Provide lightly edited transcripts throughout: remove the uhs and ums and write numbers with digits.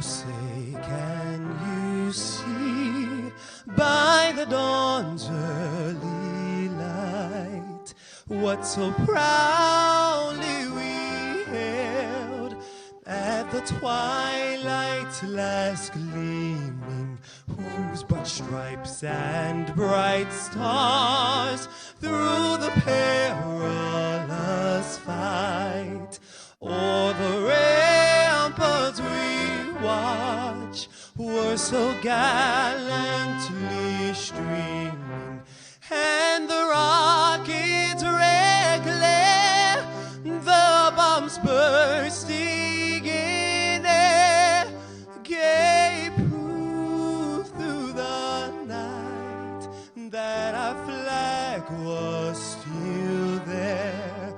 say, can you see by the dawn's early light what so proudly we hailed at the twilight's last gleaming, whose broad stripes and bright stars through the perilous fight o'er the ramparts we watch were so gallantly streaming, and the rockets' red glare, the bombs bursting in air, gave proof through the night that our flag was still there.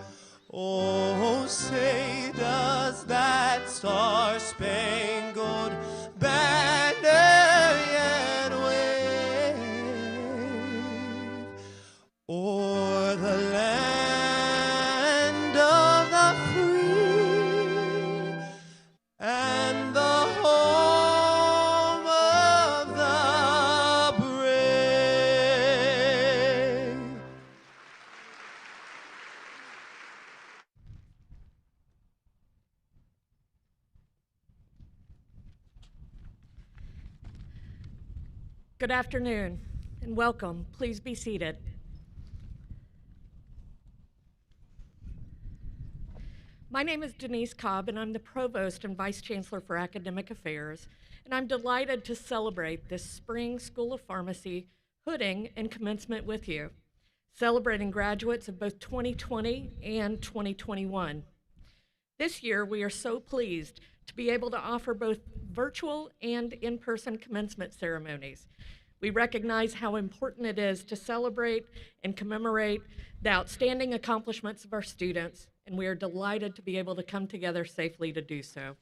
Oh, say does that star-spangled banner yet wave o'er the land of the free and the home of the brave? Good afternoon and welcome. Please be seated. My name is Denise Cobb, and I'm the Provost and Vice Chancellor for Academic Affairs, and I'm delighted to celebrate this spring School of Pharmacy hooding and commencement with you, celebrating graduates of both 2020 and 2021. This year, we are so pleased to be able to offer both virtual and in-person commencement ceremonies. We recognize how important it is to celebrate and commemorate the outstanding accomplishments of our students, and we are delighted to be able to come together safely to do so.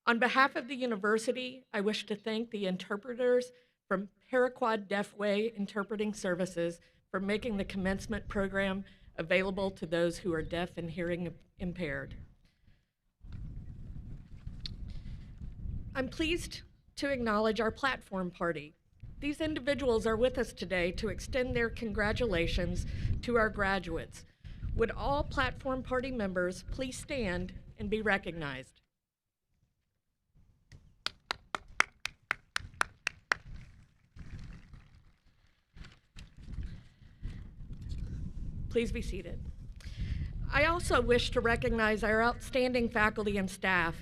On behalf of the university, I wish to thank the interpreters from Paraquad Deafway Interpreting Services for making the commencement program available to those who are deaf and hearing impaired. I'm pleased to acknowledge our platform party. These individuals are with us today to extend their congratulations to our graduates. Would all platform party members please stand and be recognized? Please be seated. I also wish to recognize our outstanding faculty and staff.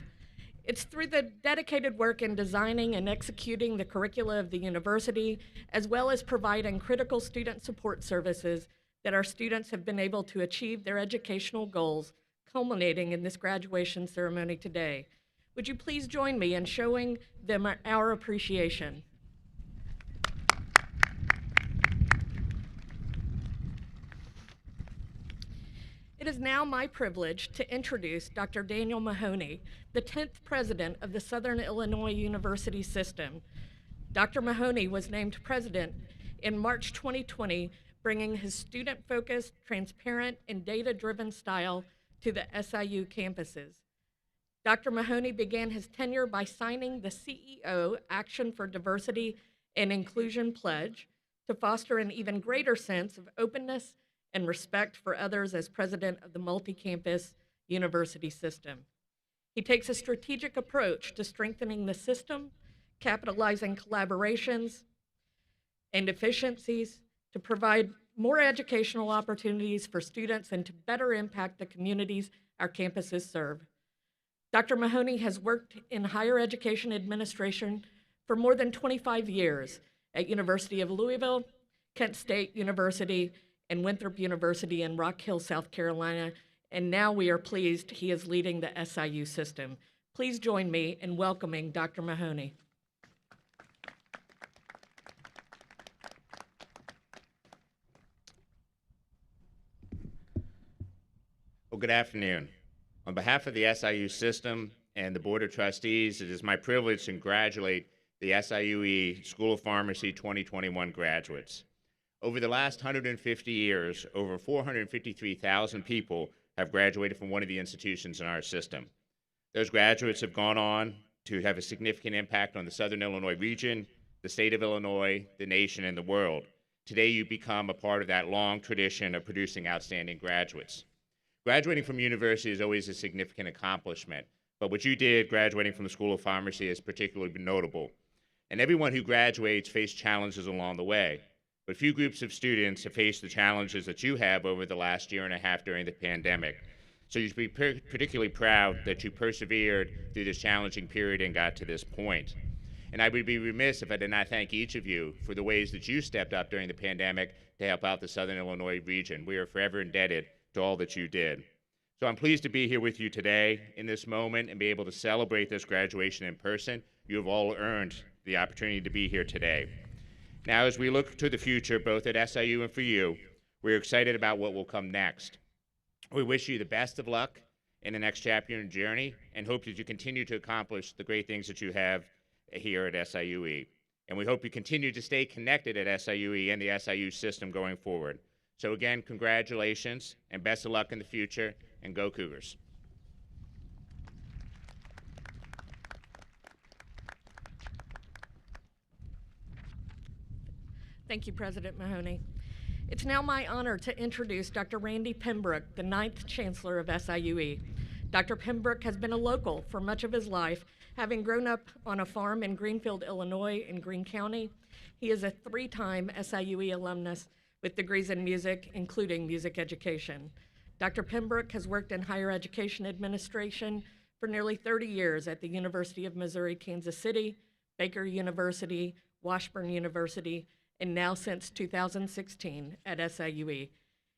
It's through the dedicated work in designing and executing the curricula of the university, as well as providing critical student support services, that our students have been able to achieve their educational goals, culminating in this graduation ceremony today. Would you please join me in showing them our appreciation? It is now my privilege to introduce Dr. Daniel Mahoney, the 10th president of the Southern Illinois University System. Dr. Mahoney was named president in March 2020, bringing his student-focused, transparent, and data-driven style to the SIU campuses. Dr. Mahoney began his tenure by signing the CEO Action for Diversity and Inclusion Pledge to foster an even greater sense of openness and respect for others as president of the multi-campus university system. He takes a strategic approach to strengthening the system, capitalizing collaborations and efficiencies to provide more educational opportunities for students and to better impact the communities our campuses serve. Dr. Mahoney has worked in higher education administration for more than 25 years at University of Louisville, Kent State University, and Winthrop University in Rock Hill, South Carolina, and now we are pleased he is leading the SIU system. Please join me in welcoming Dr. Mahoney. Well, good afternoon. On behalf of the SIU system and the Board of Trustees, it is my privilege to congratulate the SIUE School of Pharmacy 2021 graduates. Over the last 150 years, over 453,000 people have graduated from one of the institutions in our system. Those graduates have gone on to have a significant impact on the Southern Illinois region, the state of Illinois, the nation, and the world. Today, you become a part of that long tradition of producing outstanding graduates. Graduating from university is always a significant accomplishment, but what you did graduating from the School of Pharmacy is particularly notable. And everyone who graduates faces challenges along the way, but few groups of students have faced the challenges that you have over the last year and a half during the pandemic. So you should be particularly proud that you persevered through this challenging period and got to this point. And I would be remiss if I did not thank each of you for the ways that you stepped up during the pandemic to help out the Southern Illinois region. We are forever indebted to all that you did. So I'm pleased to be here with you today in this moment and be able to celebrate this graduation in person. You have all earned the opportunity to be here today. Now, as we look to the future, both at SIU and for you, we're excited about what will come next. We wish you the best of luck in the next chapter in your journey and hope that you continue to accomplish the great things that you have here at SIUE. And we hope you continue to stay connected at SIUE and the SIU system going forward. So again, congratulations and best of luck in the future, and go Cougars. Thank you, President Mahoney. It's now my honor to introduce Dr. Randy Pembroke, the 9th Chancellor of SIUE. Dr. Pembroke has been a local for much of his life, having grown up on a farm in Greenfield, Illinois, in Greene County. He is a 3-time SIUE alumnus with degrees in music, including music education. Dr. Pembroke has worked in higher education administration for nearly 30 years at the University of Missouri, Kansas City, Baker University, Washburn University, and now since 2016 at SIUE.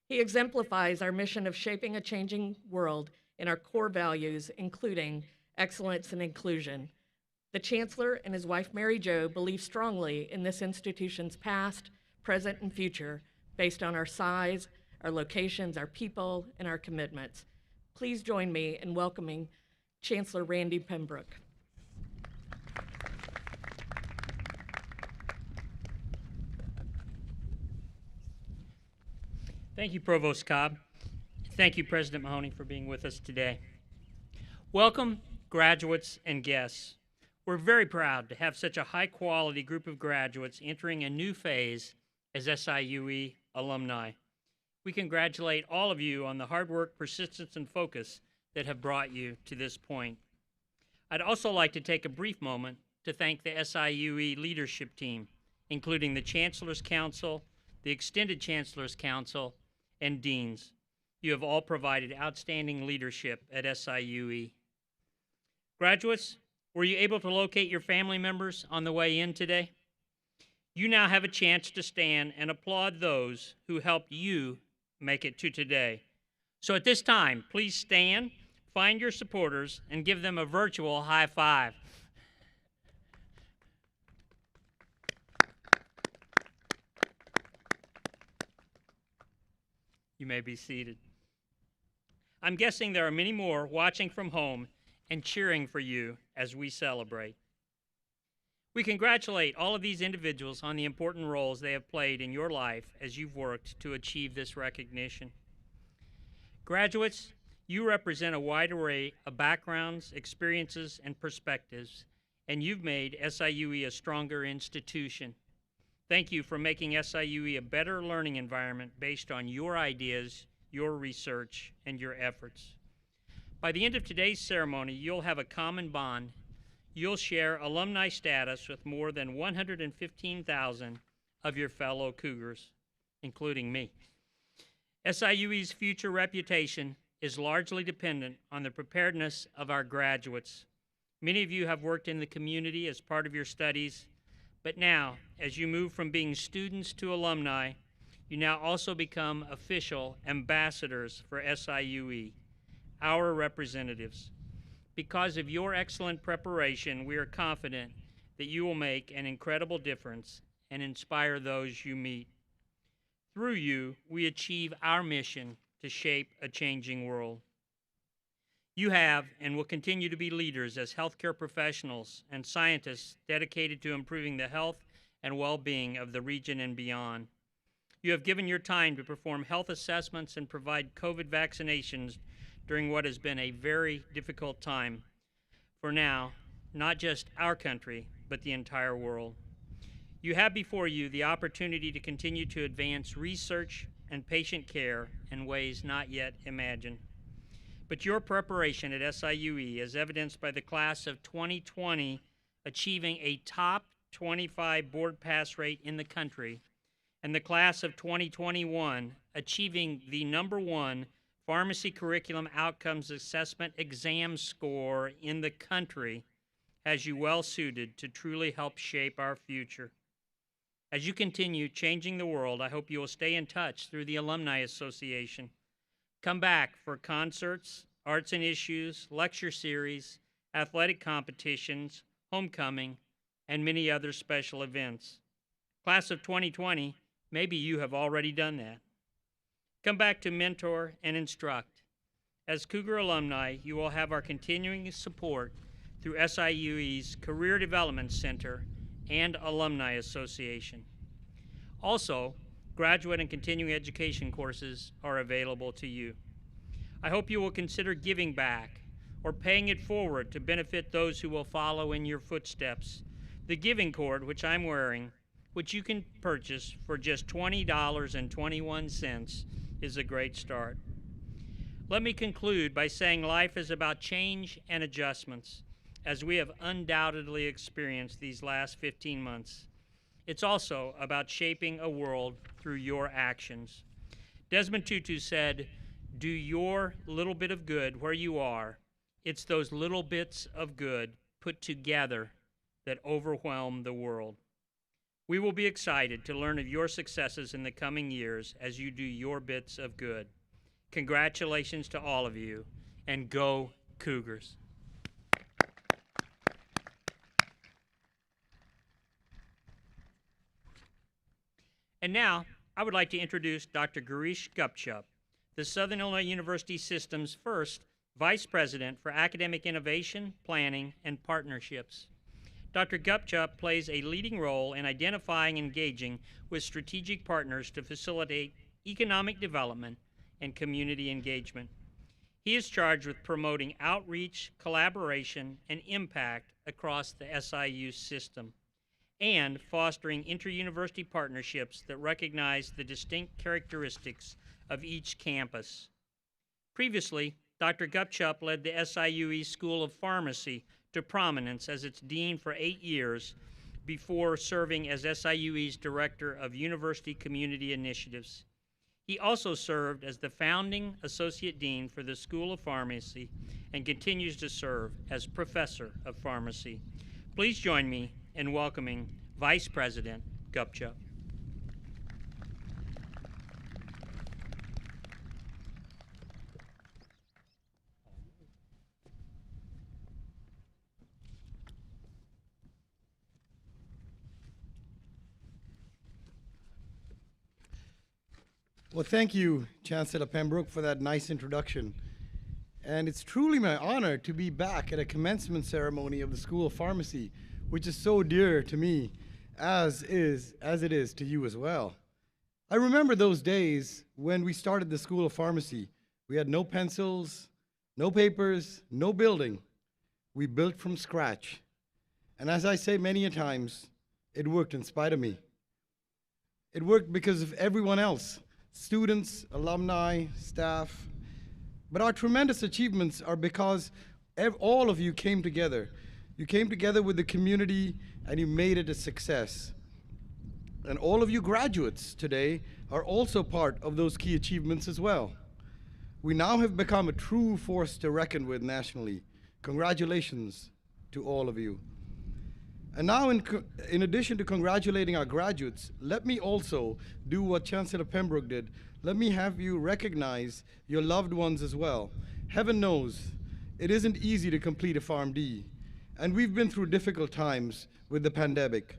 He exemplifies our mission of shaping a changing world in our core values, including excellence and inclusion. The Chancellor and his wife, Mary Jo, believe strongly in this institution's past, present, and future based on our size, our locations, our people, and our commitments. Please join me in welcoming Chancellor Randy Pembroke. Thank you, Provost Cobb. Thank you, President Mahoney, for being with us today. Welcome, graduates and guests. We're very proud to have such a high-quality group of graduates entering a new phase as SIUE alumni. We congratulate all of you on the hard work, persistence, and focus that have brought you to this point. I'd also like to take a brief moment to thank the SIUE leadership team, including the Chancellor's Council, the Extended Chancellor's Council, and deans. You have all provided outstanding leadership at SIUE. Graduates, were you able to locate your family members on the way in today? You now have a chance to stand and applaud those who helped you make it to today. So at this time, please stand, find your supporters, and give them a virtual high five. You may be seated. I'm guessing there are many more watching from home and cheering for you as we celebrate. We congratulate all of these individuals on the important roles they have played in your life as you've worked to achieve this recognition. Graduates, you represent a wide array of backgrounds, experiences, and perspectives, and you've made SIUE a stronger institution. Thank you for making SIUE a better learning environment based on your ideas, your research, and your efforts. By the end of today's ceremony, you'll have a common bond. You'll share alumni status with more than 115,000 of your fellow Cougars, including me. SIUE's future reputation is largely dependent on the preparedness of our graduates. Many of you have worked in the community as part of your studies, but now, as you move from being students to alumni, you now also become official ambassadors for SIUE, our representatives. Because of your excellent preparation, we are confident that you will make an incredible difference and inspire those you meet. Through you, we achieve our mission to shape a changing world. You have and will continue to be leaders as healthcare professionals and scientists dedicated to improving the health and well-being of the region and beyond. You have given your time to perform health assessments and provide COVID vaccinations during what has been a very difficult time. For now, not just our country, but the entire world. You have before you the opportunity to continue to advance research and patient care in ways not yet imagined. But your preparation at SIUE, as evidenced by the class of 2020 achieving a top 25 board pass rate in the country, and the class of 2021 achieving the #1 pharmacy curriculum outcomes assessment exam score in the country, has you well suited to truly help shape our future. As you continue changing the world, I hope you will stay in touch through the Alumni Association. Come back for concerts, arts and issues, lecture series, athletic competitions, homecoming, and many other special events. Class of 2020, maybe you have already done that. Come back to mentor and instruct. As Cougar alumni, you will have our continuing support through SIUE's Career Development Center and Alumni Association. Also, graduate and continuing education courses are available to you. I hope you will consider giving back or paying it forward to benefit those who will follow in your footsteps. The giving cord, which I'm wearing, which you can purchase for just $20.21, is a great start. Let me conclude by saying life is about change and adjustments, as we have undoubtedly experienced these last 15 months. It's also about shaping a world through your actions. Desmond Tutu said, "Do your little bit of good where you are. It's those little bits of good put together that overwhelm the world." We will be excited to learn of your successes in the coming years as you do your bits of good. Congratulations to all of you, and go Cougars. And now, I would like to introduce Dr. Girish Gupchup, the Southern Illinois University System's first Vice President for Academic Innovation, Planning, and Partnerships. Dr. Gupchup plays a leading role in identifying and engaging with strategic partners to facilitate economic development and community engagement. He is charged with promoting outreach, collaboration, and impact across the SIU system, and fostering inter-university partnerships that recognize the distinct characteristics of each campus. Previously, Dr. Gupchup led the SIUE School of Pharmacy to prominence as its dean for 8 years before serving as SIUE's Director of University Community Initiatives. He also served as the founding Associate Dean for the School of Pharmacy and continues to serve as Professor of Pharmacy. Please join me in welcoming Vice President Gupchup. Well, thank you, Chancellor Pembroke, for that nice introduction. And it's truly my honor to be back at a commencement ceremony of the School of Pharmacy, which is so dear to me, as it is to you as well. I remember those days when we started the School of Pharmacy. We had no pencils, no papers, no building. We built from scratch. And as I say many a times, it worked in spite of me. It worked because of everyone else. Students, alumni, staff. But our tremendous achievements are because all of you came together. You came together with the community and you made it a success. And all of you graduates today are also part of those key achievements as well. We now have become a true force to reckon with nationally. Congratulations to all of you. And now, in addition to congratulating our graduates, let me also do what Chancellor Pembroke did. Let me have you recognize your loved ones as well. Heaven knows it isn't easy to complete a PharmD, and we've been through difficult times with the pandemic.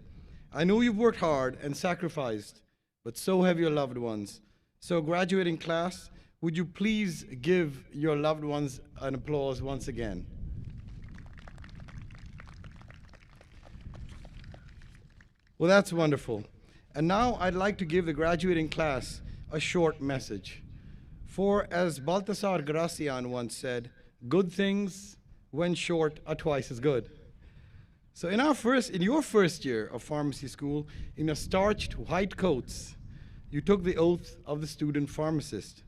I know you've worked hard and sacrificed, but so have your loved ones. So graduating class, would you please give your loved ones an applause once again? Well, that's wonderful. And now I'd like to give the graduating class a short message. For as Baltasar Gracian once said, good things, when short, are twice as good. So in your first year of pharmacy school, in your starched white coats, you took the oath of the student pharmacist.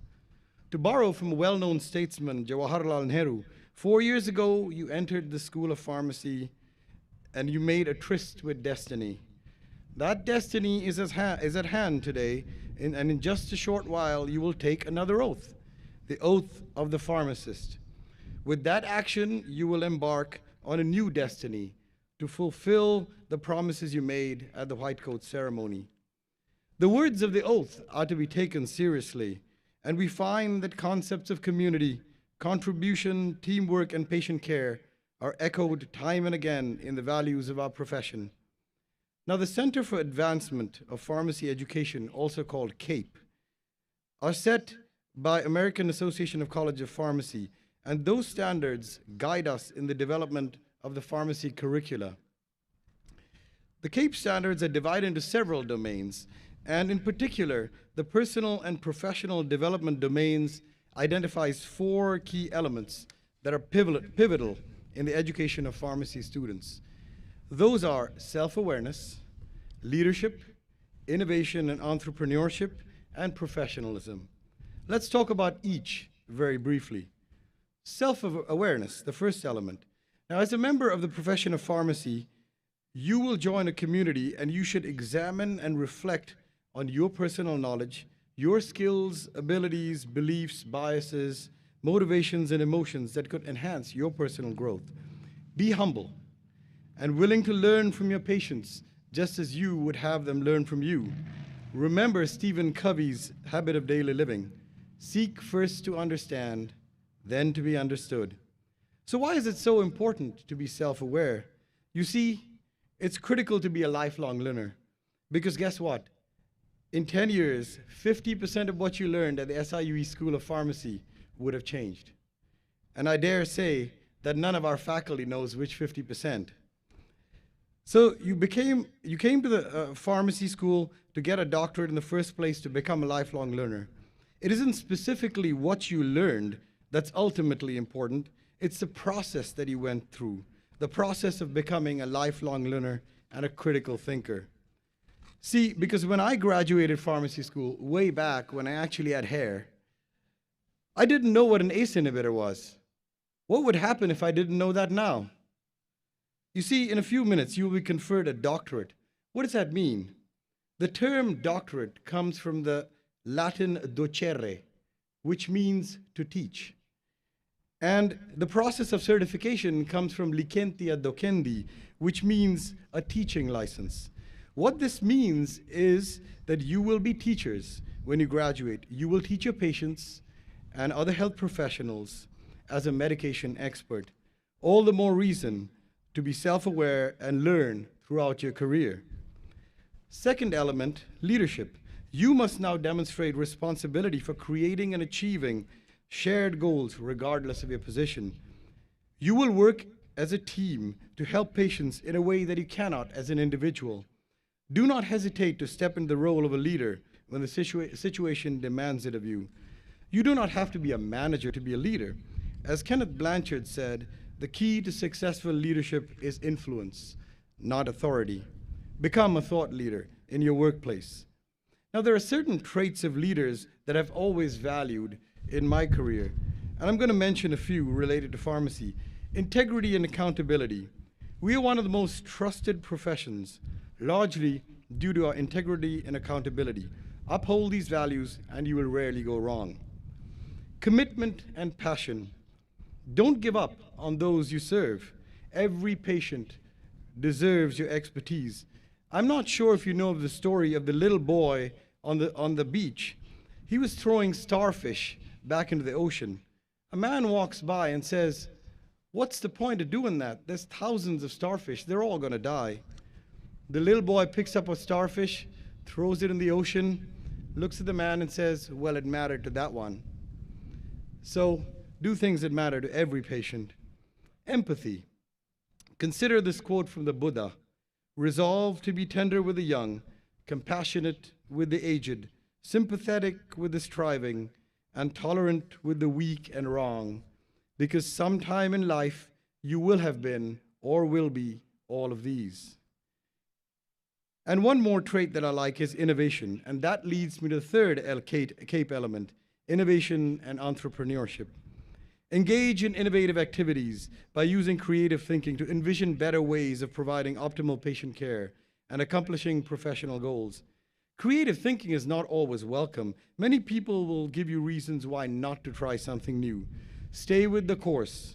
To borrow from a well-known statesman, Jawaharlal Nehru, 4 years ago you entered the School of Pharmacy and you made a tryst with destiny. That destiny is at hand today, and in just a short while you will take another oath, the oath of the pharmacist. With that action, you will embark on a new destiny to fulfill the promises you made at the white coat ceremony. The words of the oath are to be taken seriously, and we find that concepts of community, contribution, teamwork, and patient care are echoed time and again in the values of our profession. Now, the Center for Advancement of Pharmacy Education, also called CAPE, are set by American Association of College of Pharmacy, and those standards guide us in the development of the pharmacy curricula. The CAPE standards are divided into several domains, and in particular, the personal and professional development domains identifies 4 key elements that are pivotal in the education of pharmacy students. Those are self-awareness, leadership, innovation and entrepreneurship, and professionalism. Let's talk about each very briefly. Self-awareness, the first element. Now, as a member of the profession of pharmacy, you will join a community and you should examine and reflect on your personal knowledge, your skills, abilities, beliefs, biases, motivations, and emotions that could enhance your personal growth. Be humble and willing to learn from your patients, just as you would have them learn from you. Remember Stephen Covey's habit of daily living. Seek first to understand, then to be understood. So why is it so important to be self-aware? You see, it's critical to be a lifelong learner, because guess what? In 10 years, 50% of what you learned at the SIUE School of Pharmacy would have changed. And I dare say that none of our faculty knows which 50%. So you came to the pharmacy school to get a doctorate in the first place to become a lifelong learner. It isn't specifically what you learned that's ultimately important. It's the process that you went through, the process of becoming a lifelong learner and a critical thinker. See, because when I graduated pharmacy school, way back when I actually had hair, I didn't know what an ACE inhibitor was. What would happen if I didn't know that now? You see, in a few minutes, you will be conferred a doctorate. What does that mean? The term doctorate comes from the Latin docere, which means to teach. And the process of certification comes from licentia docendi, which means a teaching license. What this means is that you will be teachers when you graduate. You will teach your patients and other health professionals as a medication expert. All the more reason to be self-aware and learn throughout your career. Second element, leadership. You must now demonstrate responsibility for creating and achieving shared goals regardless of your position. You will work as a team to help patients in a way that you cannot as an individual. Do not hesitate to step into the role of a leader when the situation demands it of you. You do not have to be a manager to be a leader. As Kenneth Blanchard said, the key to successful leadership is influence, not authority. Become a thought leader in your workplace. Now, there are certain traits of leaders that I've always valued in my career, and I'm going to mention a few related to pharmacy. Integrity and accountability. We are one of the most trusted professions, largely due to our integrity and accountability. Uphold these values and you will rarely go wrong. Commitment and passion. Don't give up on those you serve. Every patient deserves your expertise. I'm not sure if you know of the story of the little boy on the beach. He was throwing starfish back into the ocean. A man walks by and says, "What's the point of doing that? There's thousands of starfish. They're all going to die." The little boy picks up a starfish, throws it in the ocean, looks at the man and says, "Well, it mattered to that one." So do things that matter to every patient. Empathy. Consider this quote from the Buddha. Resolve to be tender with the young, compassionate with the aged, sympathetic with the striving, and tolerant with the weak and wrong, because sometime in life you will have been or will be all of these. And one more trait that I like is innovation, and that leads me to the third CAPE element, innovation and entrepreneurship. Engage in innovative activities by using creative thinking to envision better ways of providing optimal patient care and accomplishing professional goals. Creative thinking is not always welcome. Many people will give you reasons why not to try something new. Stay with the course.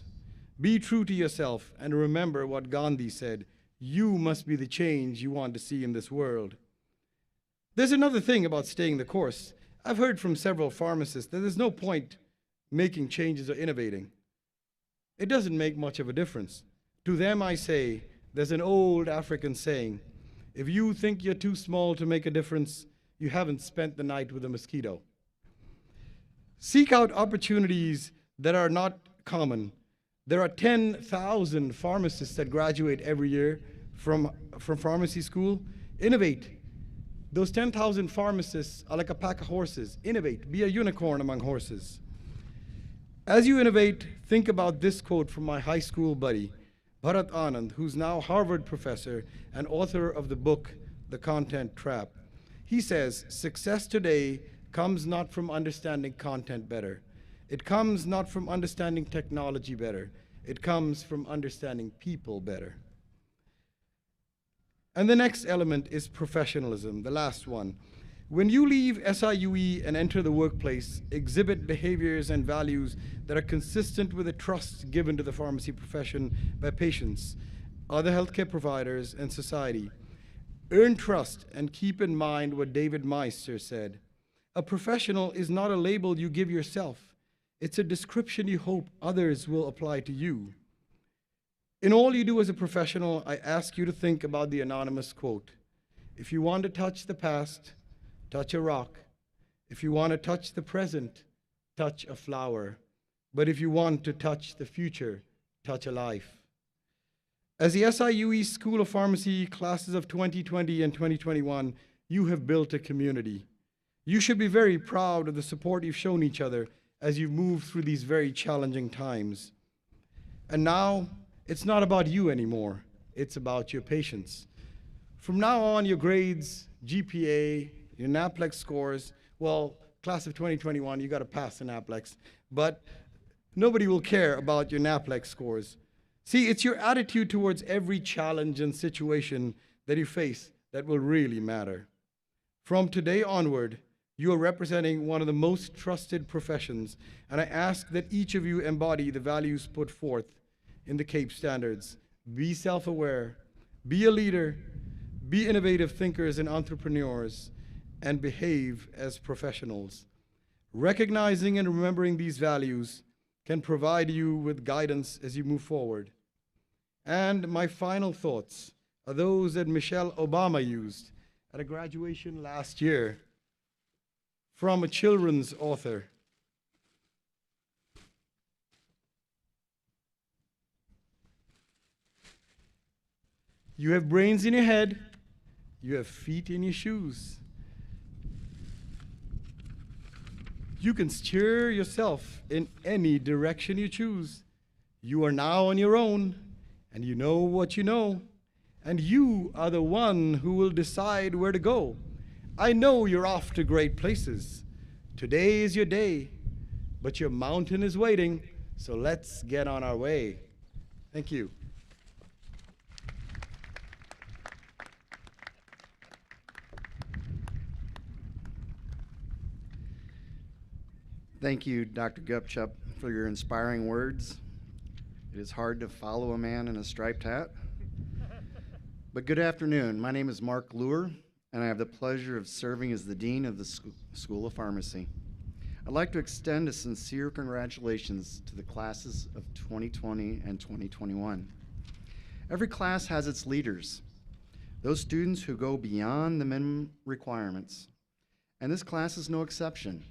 Be true to yourself, and remember what Gandhi said, you must be the change you want to see in this world. There's another thing about staying the course. I've heard from several pharmacists that there's no point making changes or innovating. It doesn't make much of a difference. To them I say, there's an old African saying, if you think you're too small to make a difference, you haven't spent the night with a mosquito. Seek out opportunities that are not common. There are 10,000 pharmacists that graduate every year from pharmacy school. Innovate. Those 10,000 pharmacists are like a pack of horses. Innovate. Be a unicorn among horses. As you innovate, think about this quote from my high school buddy, Bharat Anand, who's now Harvard professor and author of the book, The Content Trap. He says, success today comes not from understanding content better. It comes not from understanding technology better. It comes from understanding people better. And the next element is professionalism, the last one. When you leave SIUE and enter the workplace, exhibit behaviors and values that are consistent with the trust given to the pharmacy profession by patients, other healthcare providers, and society. Earn trust and keep in mind what David Meister said. A professional is not a label you give yourself. It's a description you hope others will apply to you. In all you do as a professional, I ask you to think about the anonymous quote. If you want to touch the past, touch a rock. If you want to touch the present, touch a flower. But if you want to touch the future, touch a life. As the SIUE School of Pharmacy classes of 2020 and 2021, you have built a community. You should be very proud of the support you've shown each other as you've moved through these very challenging times. And now, it's not about you anymore. It's about your patients. From now on, your grades, GPA, your NAPLEX scores, well, class of 2021, you got to pass the NAPLEX, but nobody will care about your NAPLEX scores. See, it's your attitude towards every challenge and situation that you face that will really matter. From today onward, you are representing one of the most trusted professions, and I ask that each of you embody the values put forth in the CAPE standards. Be self-aware, be a leader, be innovative thinkers and entrepreneurs, and behave as professionals. Recognizing and remembering these values can provide you with guidance as you move forward. And my final thoughts are those that Michelle Obama used at a graduation last year from a children's author. You have brains in your head, you have feet in your shoes. You can steer yourself in any direction you choose. You are now on your own, and you know what you know, and you are the one who will decide where to go. I know you're off to great places. Today is your day, but your mountain is waiting, so let's get on our way. Thank you. Thank you, Dr. Gupchup, for your inspiring words. It is hard to follow a man in a striped hat. But good afternoon. My name is Mark Luer, and I have the pleasure of serving as the Dean of the School of Pharmacy. I'd like to extend a sincere congratulations to the classes of 2020 and 2021. Every class has its leaders, those students who go beyond the minimum requirements, and this class is no exception.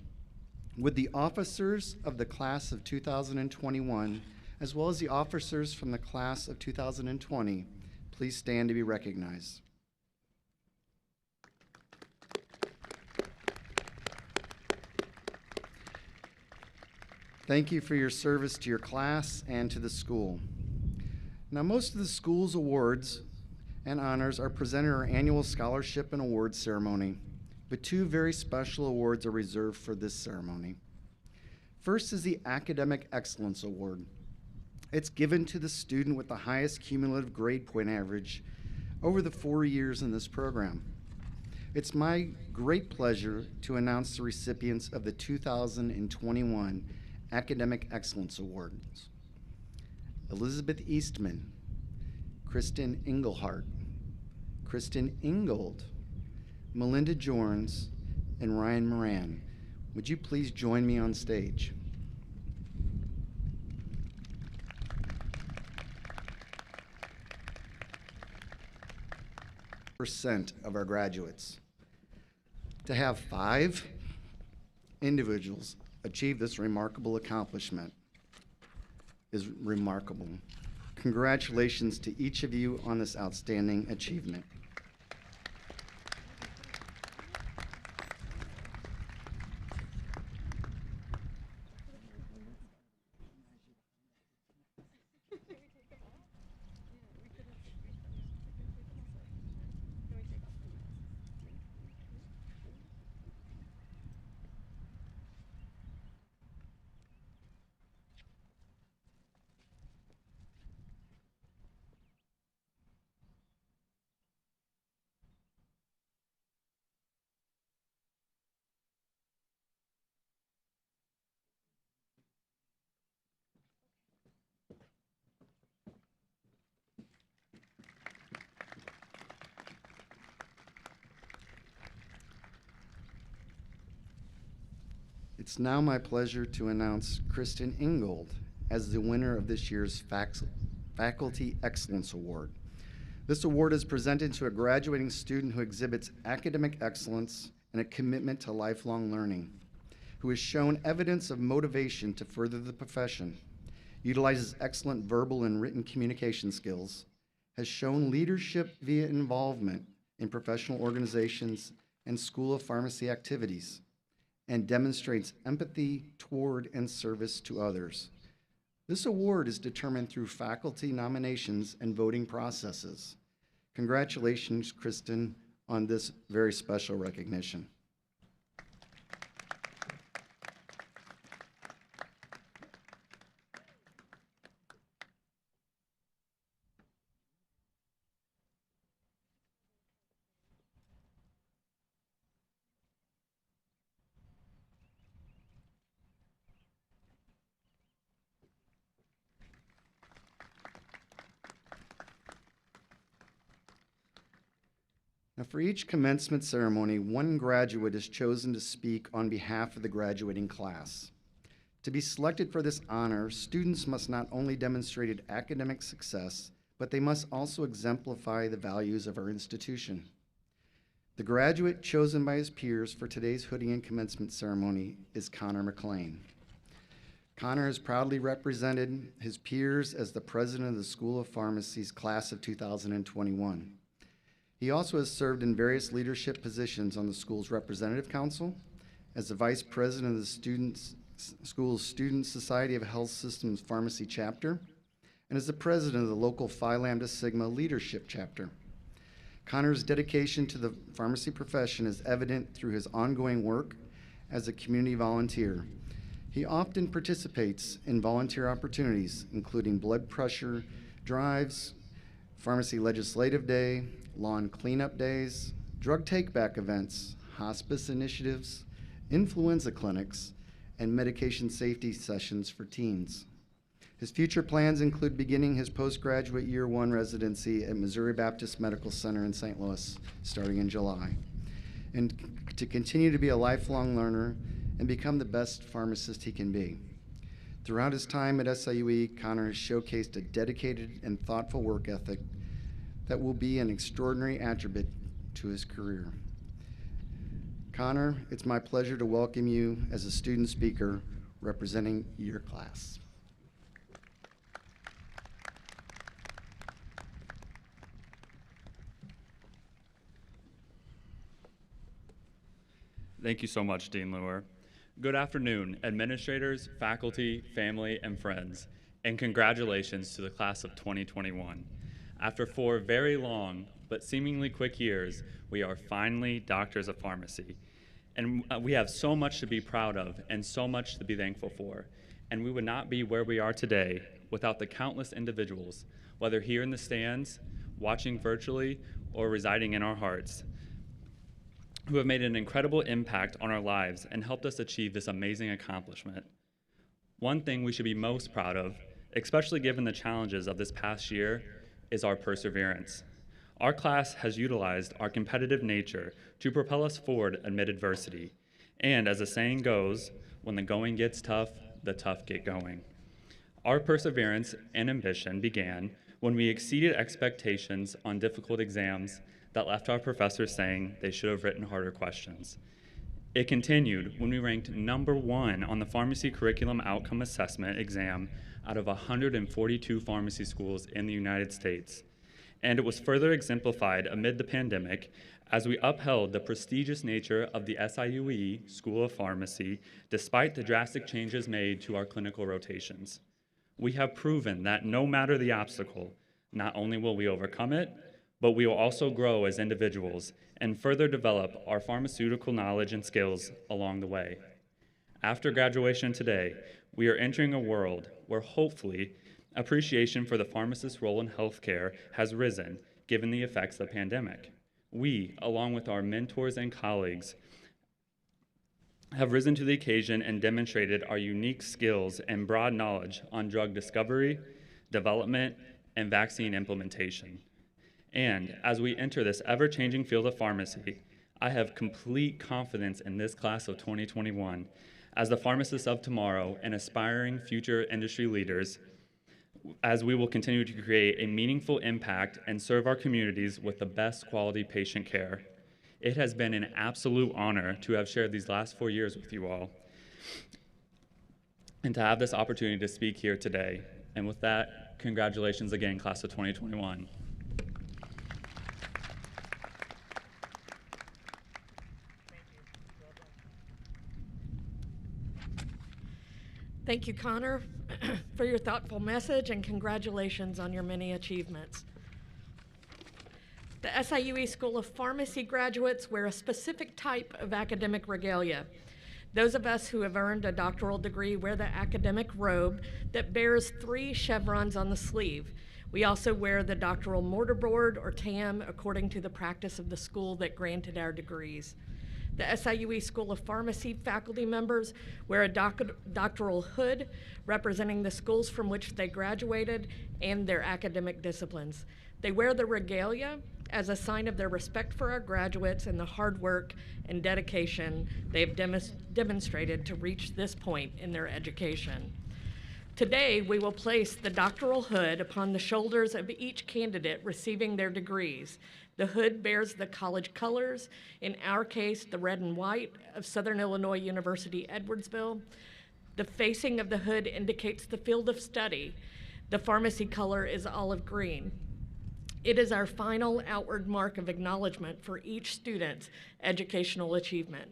Would the officers of the class of 2021, as well as the officers from the class of 2020, please stand to be recognized. Thank you for your service to your class and to the school. Now, most of the school's awards and honors are presented at our annual scholarship and awards ceremony, but two very special awards are reserved for this ceremony. First is the Academic Excellence Award. It's given to the student with the highest cumulative grade point average over the 4 years in this program. It's my great pleasure to announce the recipients of the 2021 Academic Excellence Awards. Elizabeth Eastman, Kristen Engelhart, Kristen Ingold, Melinda Jorns, and Ryan Moran. Would you please join me on stage? Percent of our graduates. To have 5 individuals achieve this remarkable accomplishment is remarkable. Congratulations to each of you on this outstanding achievement. It's now my pleasure to announce Kristen Ingold as the winner of this year's Faculty Excellence Award. This award is presented to a graduating student who exhibits academic excellence and a commitment to lifelong learning, who has shown evidence of motivation to further the profession, utilizes excellent verbal and written communication skills, has shown leadership via involvement in professional organizations and School of Pharmacy activities, and demonstrates empathy toward and service to others. This award is determined through faculty nominations and voting processes. Congratulations, Kristen, on this very special recognition. Now, for each commencement ceremony, one graduate is chosen to speak on behalf of the graduating class. To be selected for this honor, students must not only demonstrate academic success, but they must also exemplify the values of our institution. The graduate chosen by his peers for today's hooding and commencement ceremony is Connor McLean. Connor has proudly represented his peers as the president of the School of Pharmacy's class of 2021. He also has served in various leadership positions on the school's representative council, as the vice president of the school's Student Society of Health Systems Pharmacy chapter, and as the president of the local Phi Lambda Sigma leadership chapter. Connor's dedication to the pharmacy profession is evident through his ongoing work as a community volunteer. He often participates in volunteer opportunities, including blood pressure drives, Pharmacy Legislative Day, lawn cleanup days, drug take-back events, hospice initiatives, influenza clinics, and medication safety sessions for teens. His future plans include beginning his postgraduate year 1 residency at Missouri Baptist Medical Center in St. Louis, starting in July, and to continue to be a lifelong learner and become the best pharmacist he can be. Throughout his time at SIUE, Connor has showcased a dedicated and thoughtful work ethic that will be an extraordinary attribute to his career. Connor, it's my pleasure to welcome you as a student speaker representing your class. Thank you so much, Dean Luer. Good afternoon, administrators, faculty, family, and friends, and congratulations to the class of 2021. After 4 very long but seemingly quick years, we are finally doctors of pharmacy. And we have so much to be proud of and so much to be thankful for. And we would not be where we are today without the countless individuals, whether here in the stands, watching virtually, or residing in our hearts, who have made an incredible impact on our lives and helped us achieve this amazing accomplishment. One thing we should be most proud of, especially given the challenges of this past year, is our perseverance. Our class has utilized our competitive nature to propel us forward amid adversity. And as the saying goes, when the going gets tough, the tough get going. Our perseverance and ambition began when we exceeded expectations on difficult exams that left our professors saying they should have written harder questions. It continued when we ranked #1 on the Pharmacy Curriculum Outcome Assessment exam out of 142 pharmacy schools in the United States. And it was further exemplified amid the pandemic as we upheld the prestigious nature of the SIUE School of Pharmacy despite the drastic changes made to our clinical rotations. We have proven that no matter the obstacle, not only will we overcome it, but we will also grow as individuals and further develop our pharmaceutical knowledge and skills along the way. After graduation today, we are entering a world where hopefully appreciation for the pharmacist's role in healthcare has risen given the effects of the pandemic. We, along with our mentors and colleagues, have risen to the occasion and demonstrated our unique skills and broad knowledge on drug discovery, development, and vaccine implementation. And as we enter this ever-changing field of pharmacy, I have complete confidence in this class of 2021 as the pharmacists of tomorrow and aspiring future industry leaders, as we will continue to create a meaningful impact and serve our communities with the best quality patient care. It has been an absolute honor to have shared these last 4 years with you all and to have this opportunity to speak here today. And with that, congratulations again, class of 2021. Thank you, Connor, for your thoughtful message, and congratulations on your many achievements. The SIUE School of Pharmacy graduates wear a specific type of academic regalia. Those of us who have earned a doctoral degree wear the academic robe that bears 3 chevrons on the sleeve. We also wear the doctoral mortarboard or tam according to the practice of the school that granted our degrees. The SIUE School of Pharmacy faculty members wear a doctoral hood representing the schools from which they graduated and their academic disciplines. They wear the regalia as a sign of their respect for our graduates and the hard work and dedication they've demonstrated to reach this point in their education. Today, we will place the doctoral hood upon the shoulders of each candidate receiving their degrees. The hood bears the college colors, in our case, the red and white of Southern Illinois University, Edwardsville. The facing of the hood indicates the field of study. The pharmacy color is olive green. It is our final outward mark of acknowledgement for each student's educational achievement.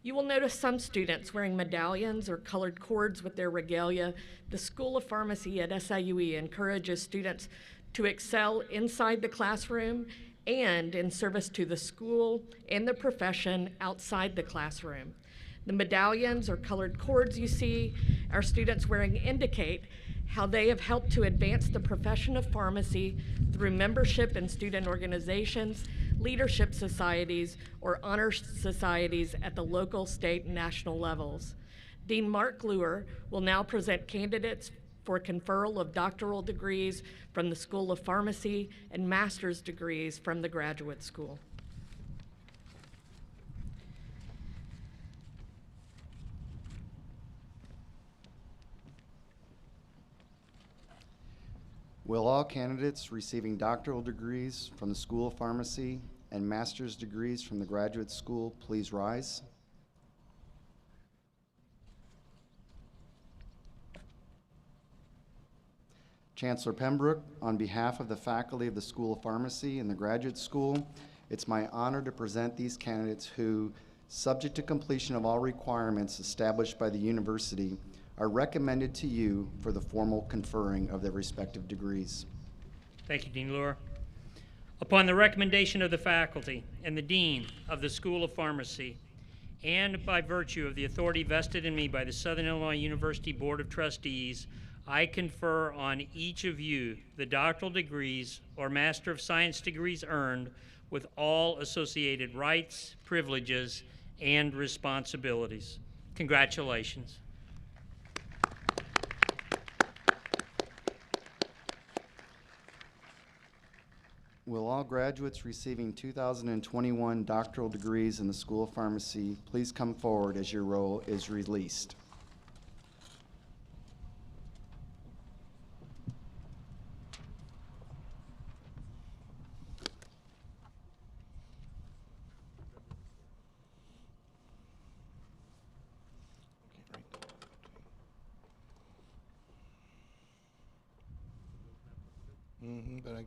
You will notice some students wearing medallions or colored cords with their regalia. The School of Pharmacy at SIUE encourages students to excel inside the classroom and in service to the school and the profession outside the classroom. The medallions or colored cords you see our students wearing indicate how they have helped to advance the profession of pharmacy through membership in student organizations, leadership societies, or honor societies at the local, state, and national levels. Dean Mark Luer will now present candidates for conferral of doctoral degrees from the School of Pharmacy and master's degrees from the Graduate School. Will all candidates receiving doctoral degrees from the School of Pharmacy and master's degrees from the Graduate School please rise? Chancellor Pembroke, on behalf of the faculty of the School of Pharmacy and the Graduate School, it's my honor to present these candidates who, subject to completion of all requirements established by the university, are recommended to you for the formal conferring of their respective degrees. Thank you, Dean Luer. Upon the recommendation of the faculty and the Dean of the School of Pharmacy, and by virtue of the authority vested in me by the Southern Illinois University Board of Trustees, I confer on each of you the doctoral degrees or Master of Science degrees earned with all associated rights, privileges, and responsibilities. Congratulations. Will all graduates receiving 2021 doctoral degrees in the School of Pharmacy please come forward as your roll is released? But I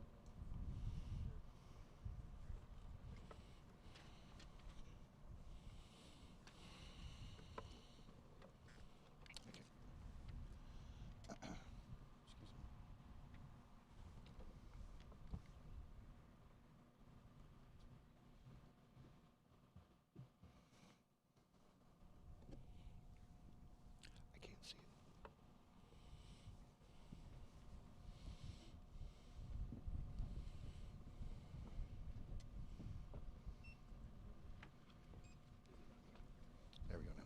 can't see it. There we go now.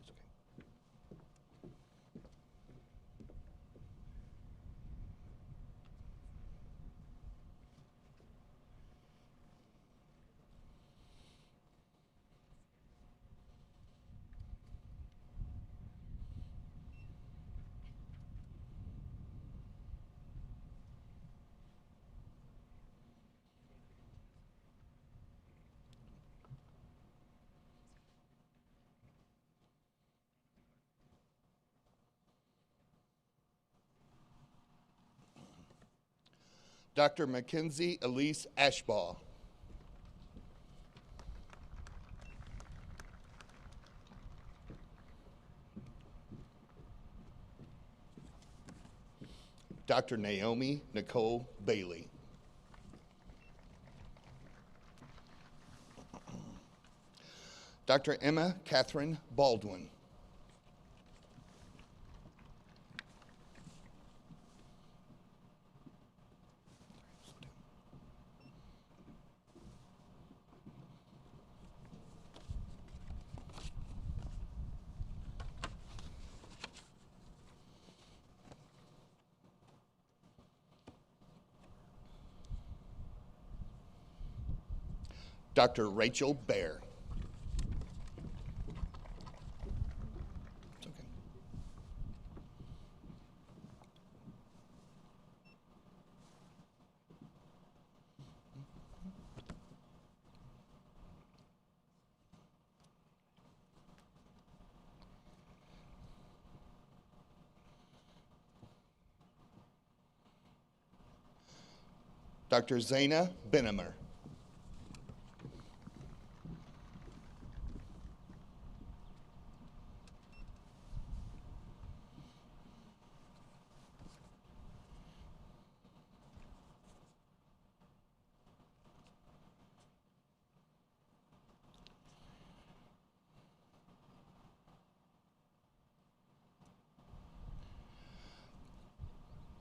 It's okay. Dr. Mackenzie Elise Ashbaugh. Dr. Naomi Nicole Bailey. Dr. Emma Catherine Baldwin. Dr. Rachel Baer. It's okay. Dr. Zaina Benamer.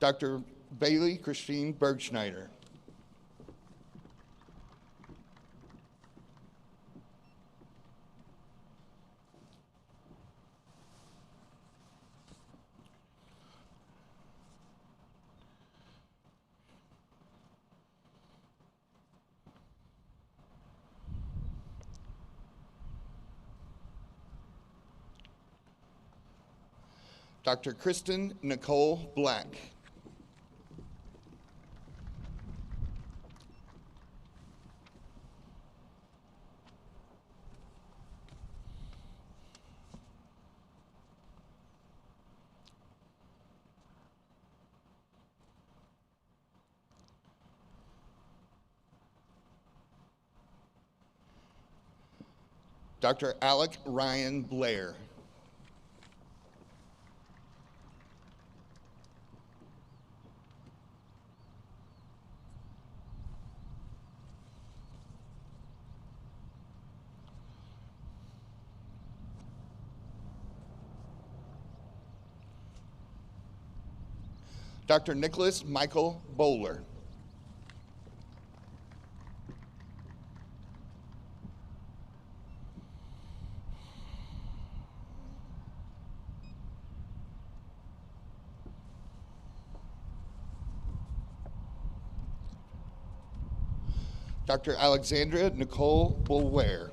Dr. Bailey Christine Bergschneider. Dr. Kristen Nicole Black. Dr. Alec Ryan Blair. Dr. Nicholas Michael Bowler. Dr. Alexandra Nicole Bulware.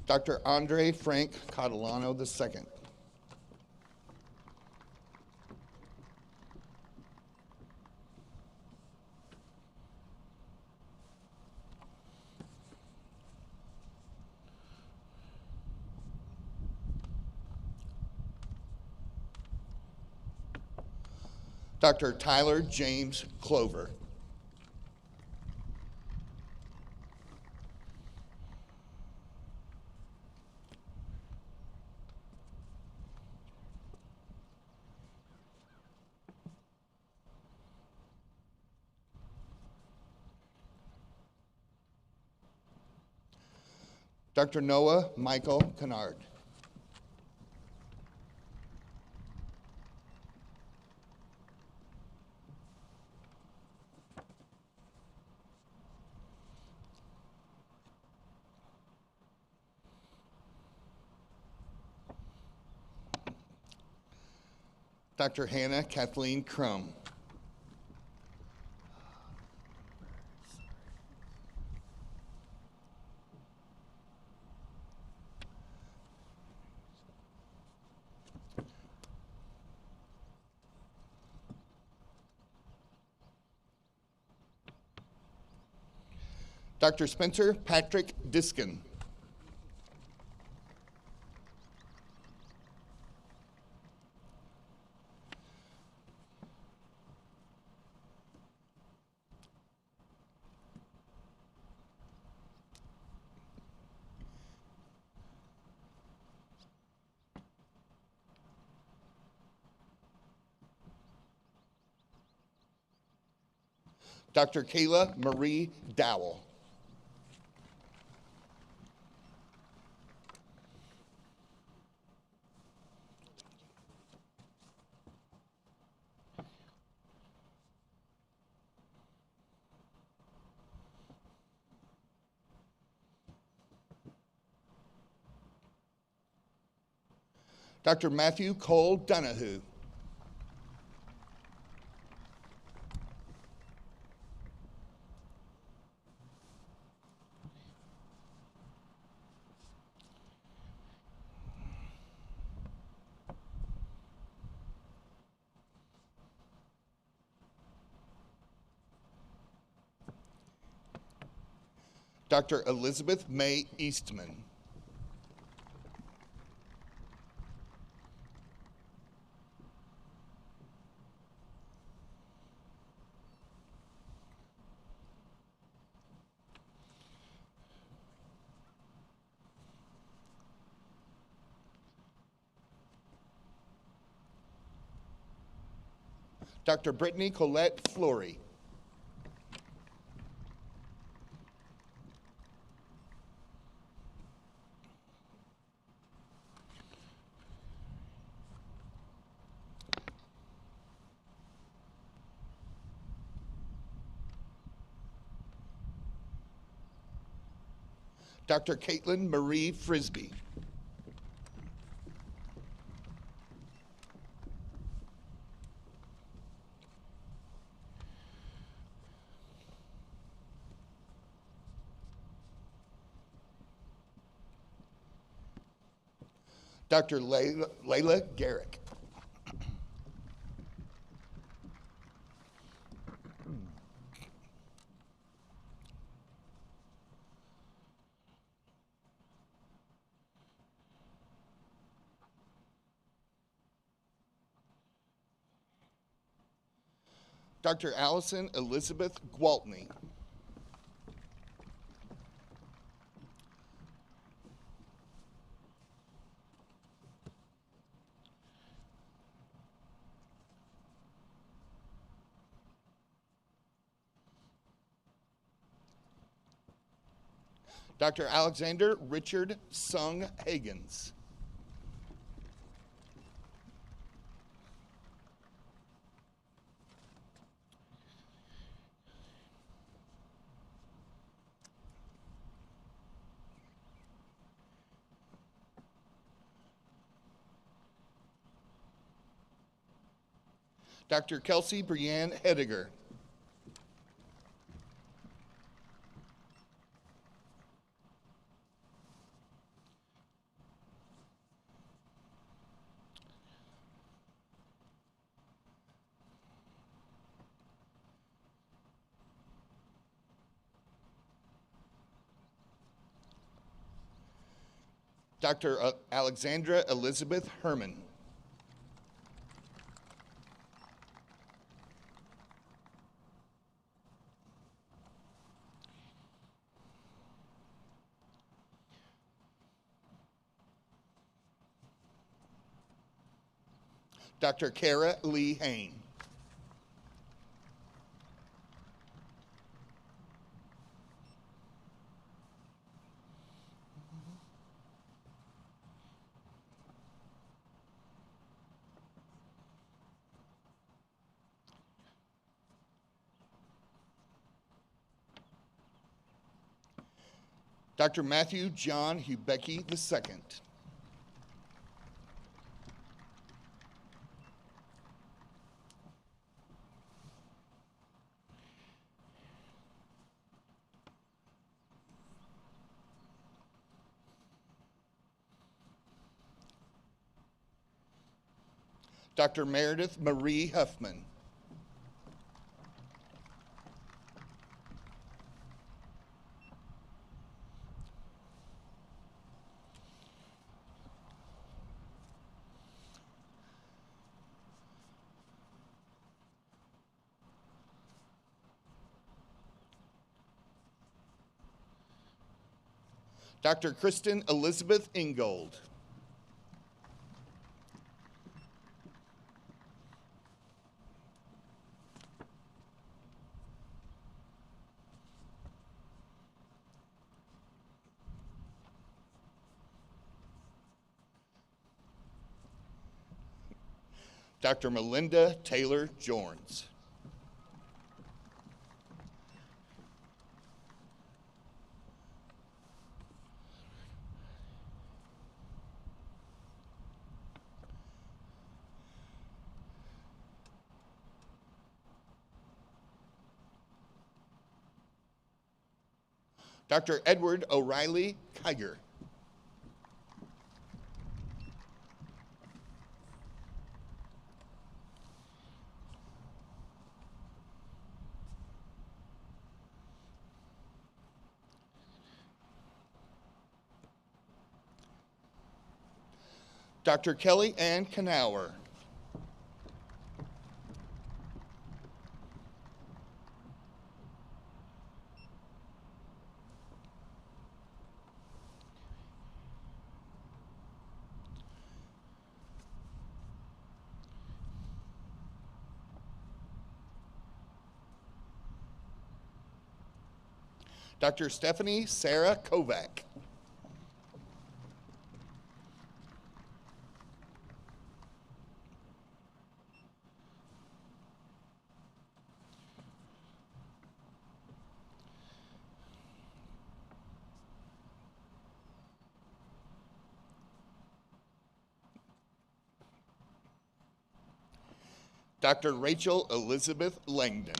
Dr. Andre Frank Catalano II. Dr. Tyler James Clover. Dr. Noah Michael Kennard. Dr. Hannah Kathleen Crum. Dr. Spencer Patrick Diskin. Dr. Kayla Marie Dowell. Dr. Matthew Cole Donahue. Dr. Elizabeth May Eastman. Dr. Brittany Colette Flory. Dr. Caitlin Marie Frisbee. Dr. Layla Garrick. Dr. Allison Elizabeth Gwaltney. Dr. Alexander Richard Sung Hagens. Dr. Kelsey Brianne Hediger. Dr. Alexandra Elizabeth Herman. Dr. Kara Lee Hain. Dr. Matthew John Hubecki II. Dr. Meredith Marie Huffman. Dr. Kristen Elizabeth Ingold. Dr. Melinda Taylor Jorns. Dr. Edward O'Reilly Kiger. Dr. Kelly Ann Knauer. Dr. Stephanie Sarah Kovac. Dr. Rachel Elizabeth Langdon.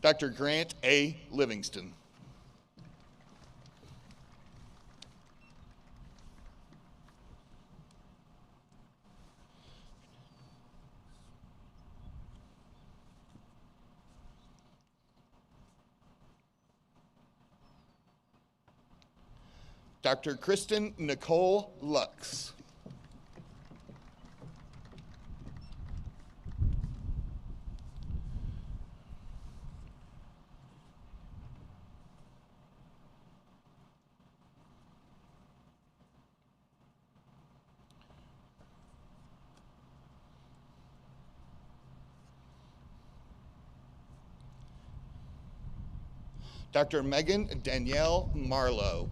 Dr. Grant A. Livingston. Dr. Kristen Nicole Lux. Dr. Megan Danielle Marlowe.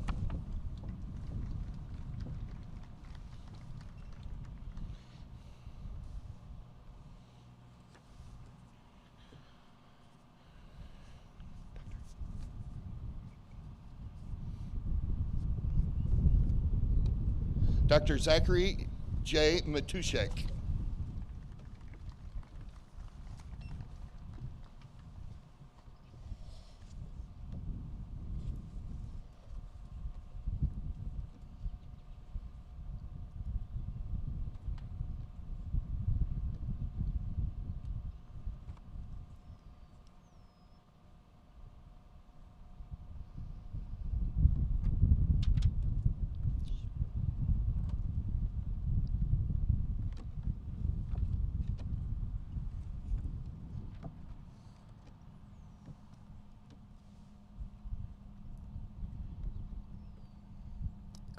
Dr. Zachary J. Matuszek.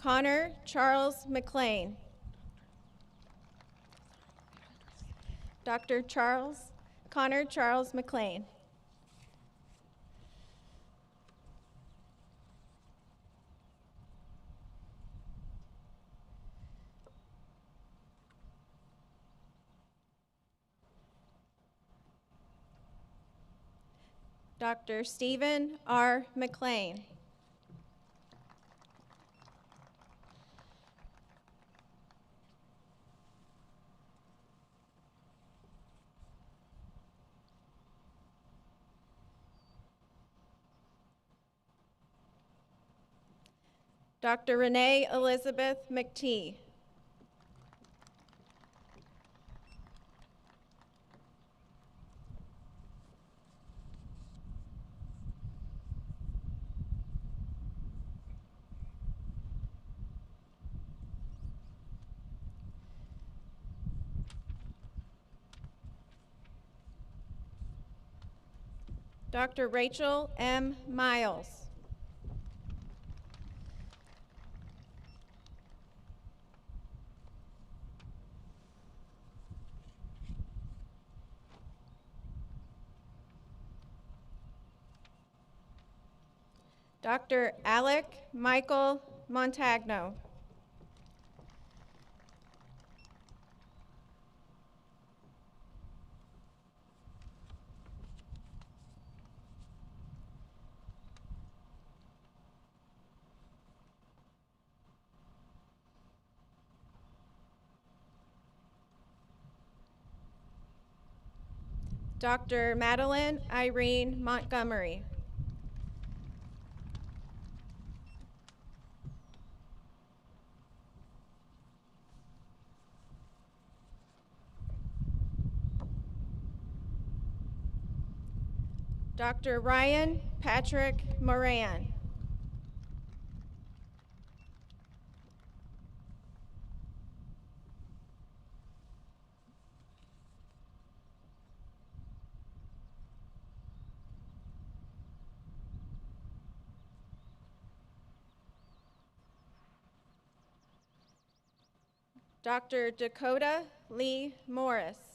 Connor Charles McLean. Connor Charles McLean. Dr. Stephen R. McLean. Dr. Renee Elizabeth McTee. Dr. Rachel M. Miles. Dr. Alec Michael Montagno. Dr. Madeline Irene Montgomery. Dr. Ryan Patrick Moran. Dr. Dakota Lee Morris.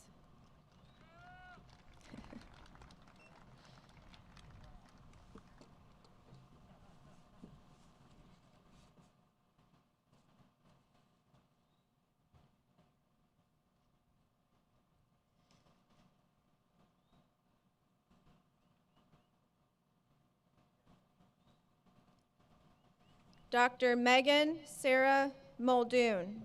Dr. Megan Sarah Muldoon.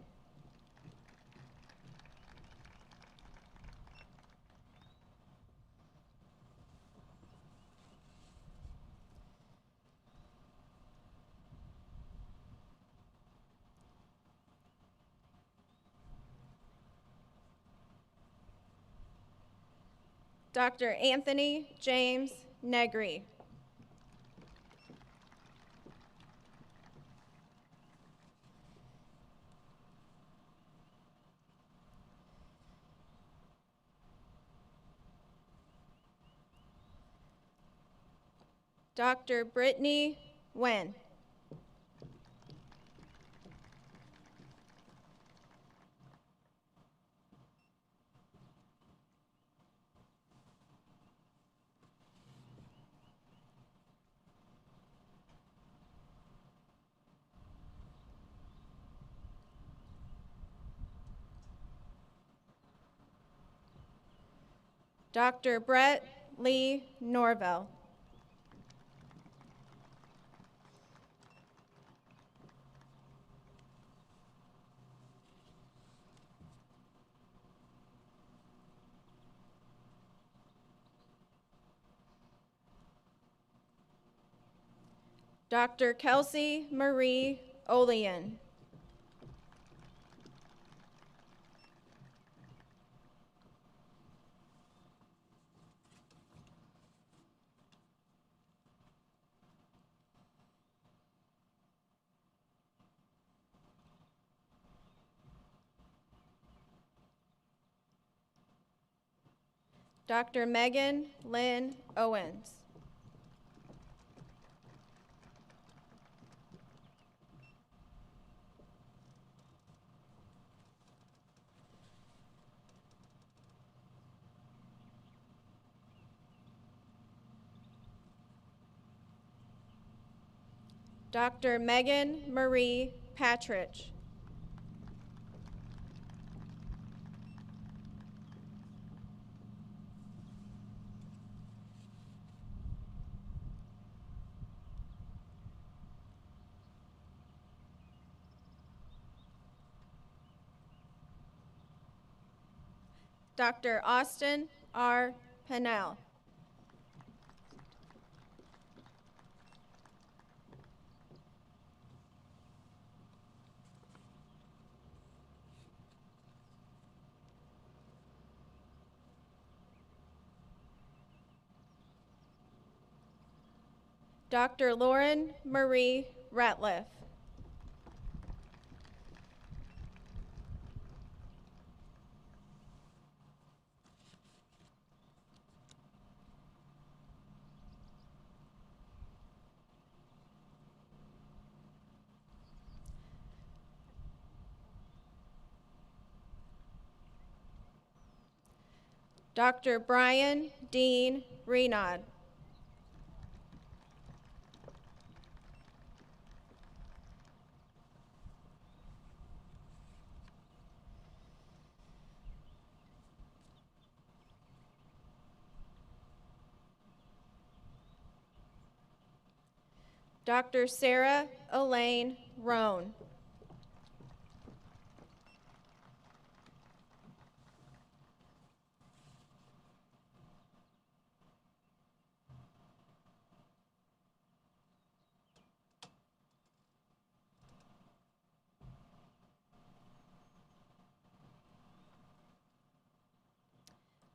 Dr. Anthony James Negri. Dr. Brittany Wen. Dr. Brett Lee Norvell. Dr. Kelsey Marie Olean. Dr. Megan Lynn Owens. Dr. Megan Marie Patridge. Dr. Austin R. Pennell. Dr. Lauren Marie Ratliff. Dr. Brian Dean Renaud. Dr. Sarah Elaine Roan.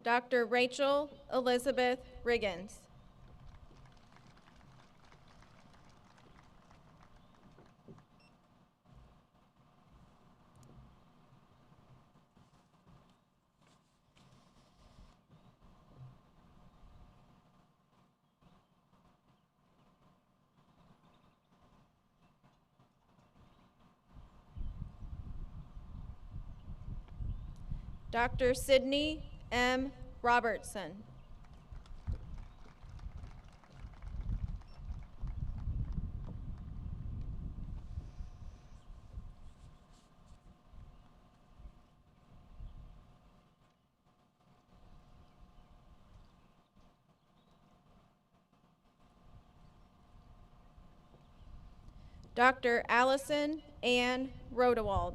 Dr. Rachel Elizabeth Riggins. Dr. Sydney M. Robertson. Dr. Allison Ann Rodewald.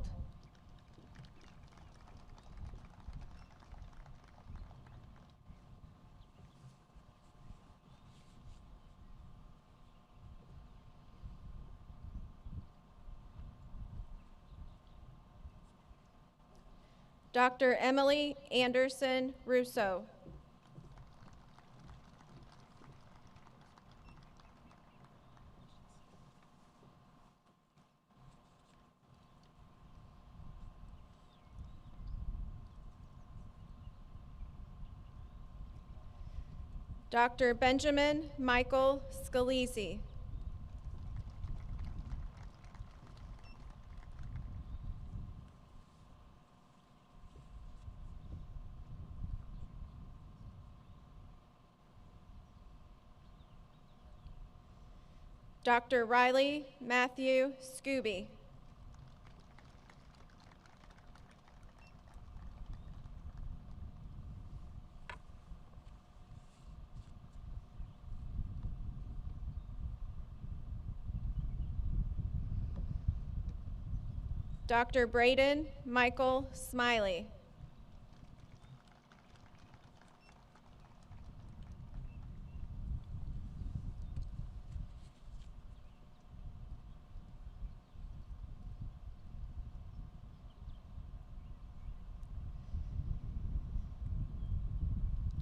Dr. Emily Anderson Russo. Dr. Benjamin Michael Scalisi. Dr. Riley Matthew Scooby. Dr. Braden Michael Smiley.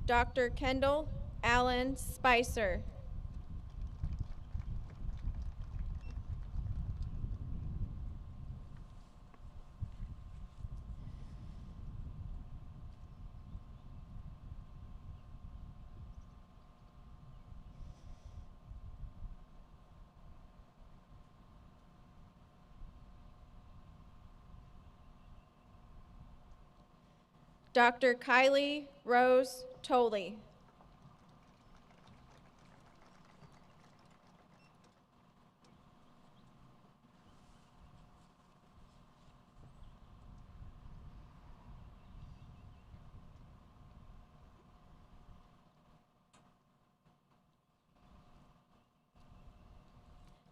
Dr. Kendall Allen Spicer. Dr. Kylie Rose Tolley.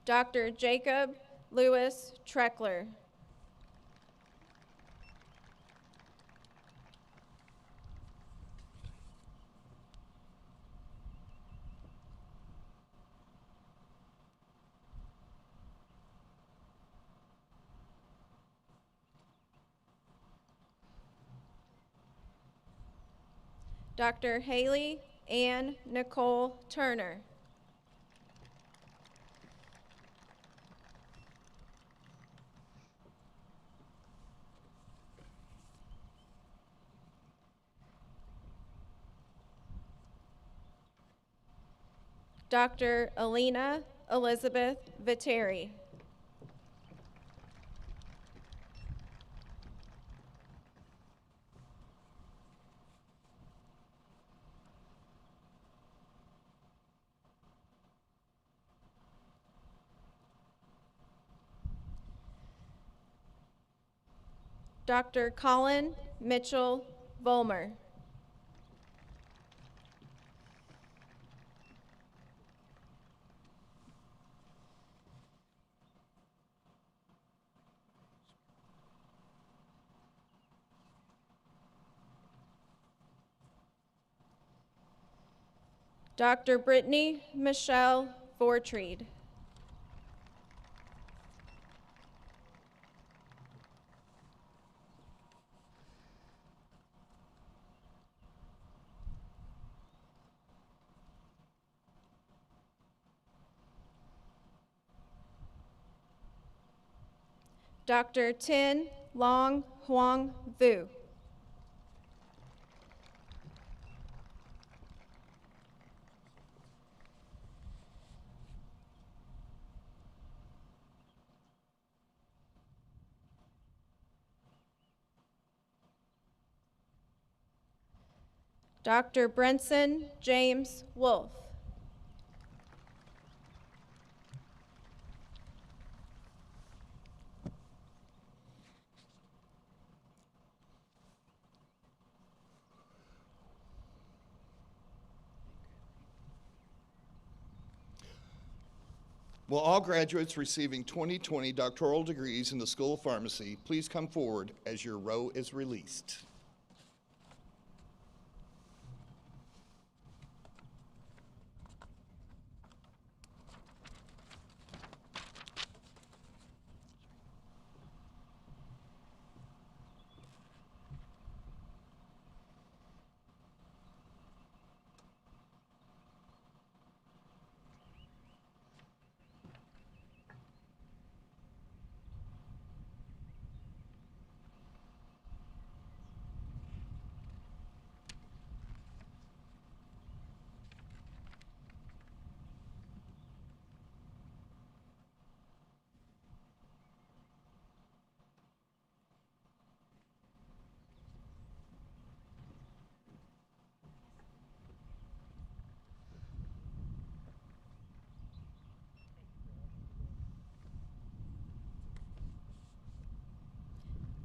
Dr. Jacob Lewis Treckler. Dr. Haley Ann Nicole Turner. Dr. Alina Elizabeth Viteri. Dr. Colin Mitchell Volmer. Dr. Brittany Michelle Vortreed. Dr. Tin Long Huang Vu. Dr. Brenson James Wolf. Will all graduates receiving 2020 doctoral degrees in the School of Pharmacy please come forward as your row is released?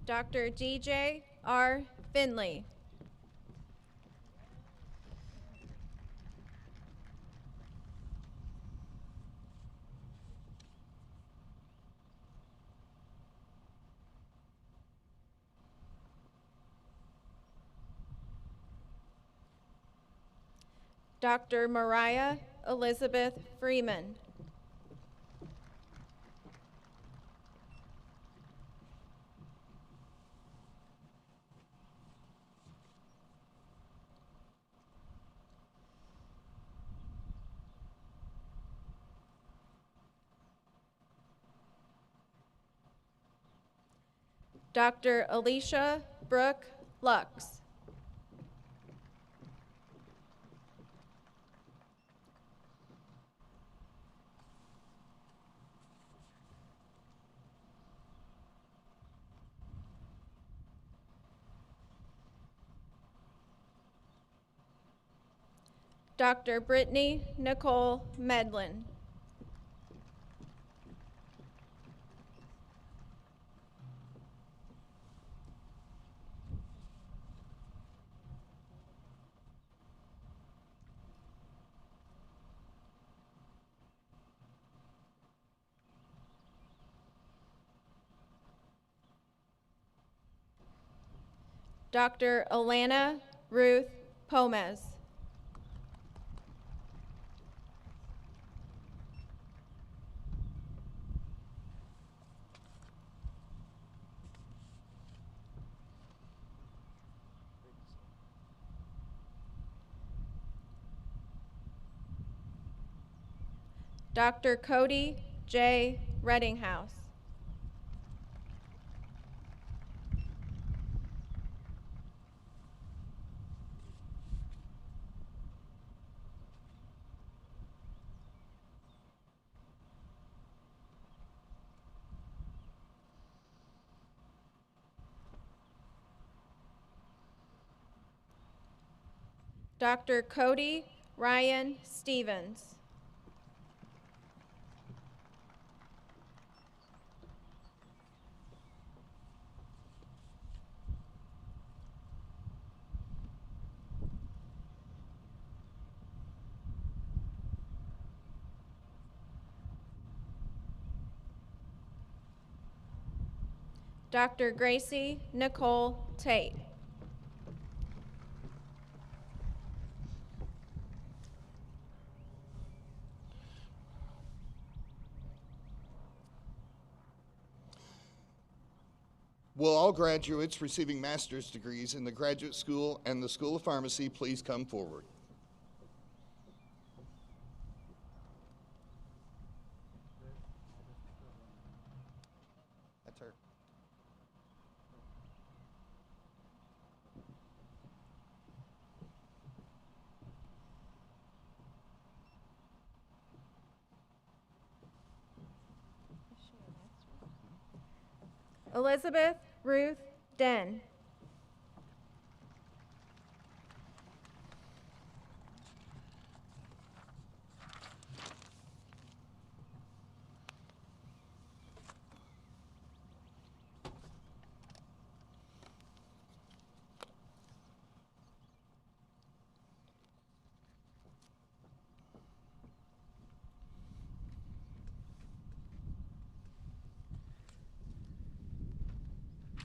Dr. DJ R. Finley. Dr. Mariah Elizabeth Freeman. Dr. Alicia Brooke Lux. Dr. Brittany Nicole Medlin. Dr. Alana Ruth Pomez. Dr. Cody J. Reddinghouse. Dr. Cody Ryan Stevens. Dr. Gracie Nicole Tate. Will all graduates receiving master's degrees in the Graduate School and the School of Pharmacy please come forward? That's her. Elizabeth Ruth Den.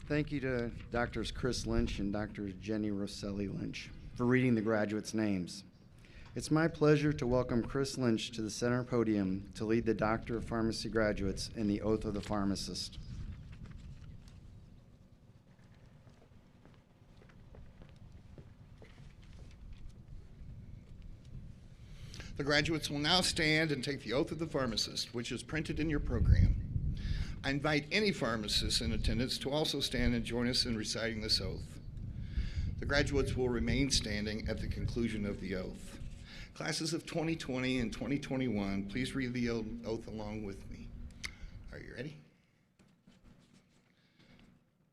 Thank you to Drs. Chris Lynch and Dr. Jenny Rosselli Lynch for reading the graduates' names. It's my pleasure to welcome Chris Lynch to the center podium to lead the Doctor of Pharmacy graduates in the Oath of the Pharmacist. The graduates will now stand and take the Oath of the Pharmacist, which is printed in your program. I invite any pharmacists in attendance to also stand and join us in reciting this oath. The graduates will remain standing at the conclusion of the oath. Classes of 2020 and 2021, please read the oath along with me. Are you ready?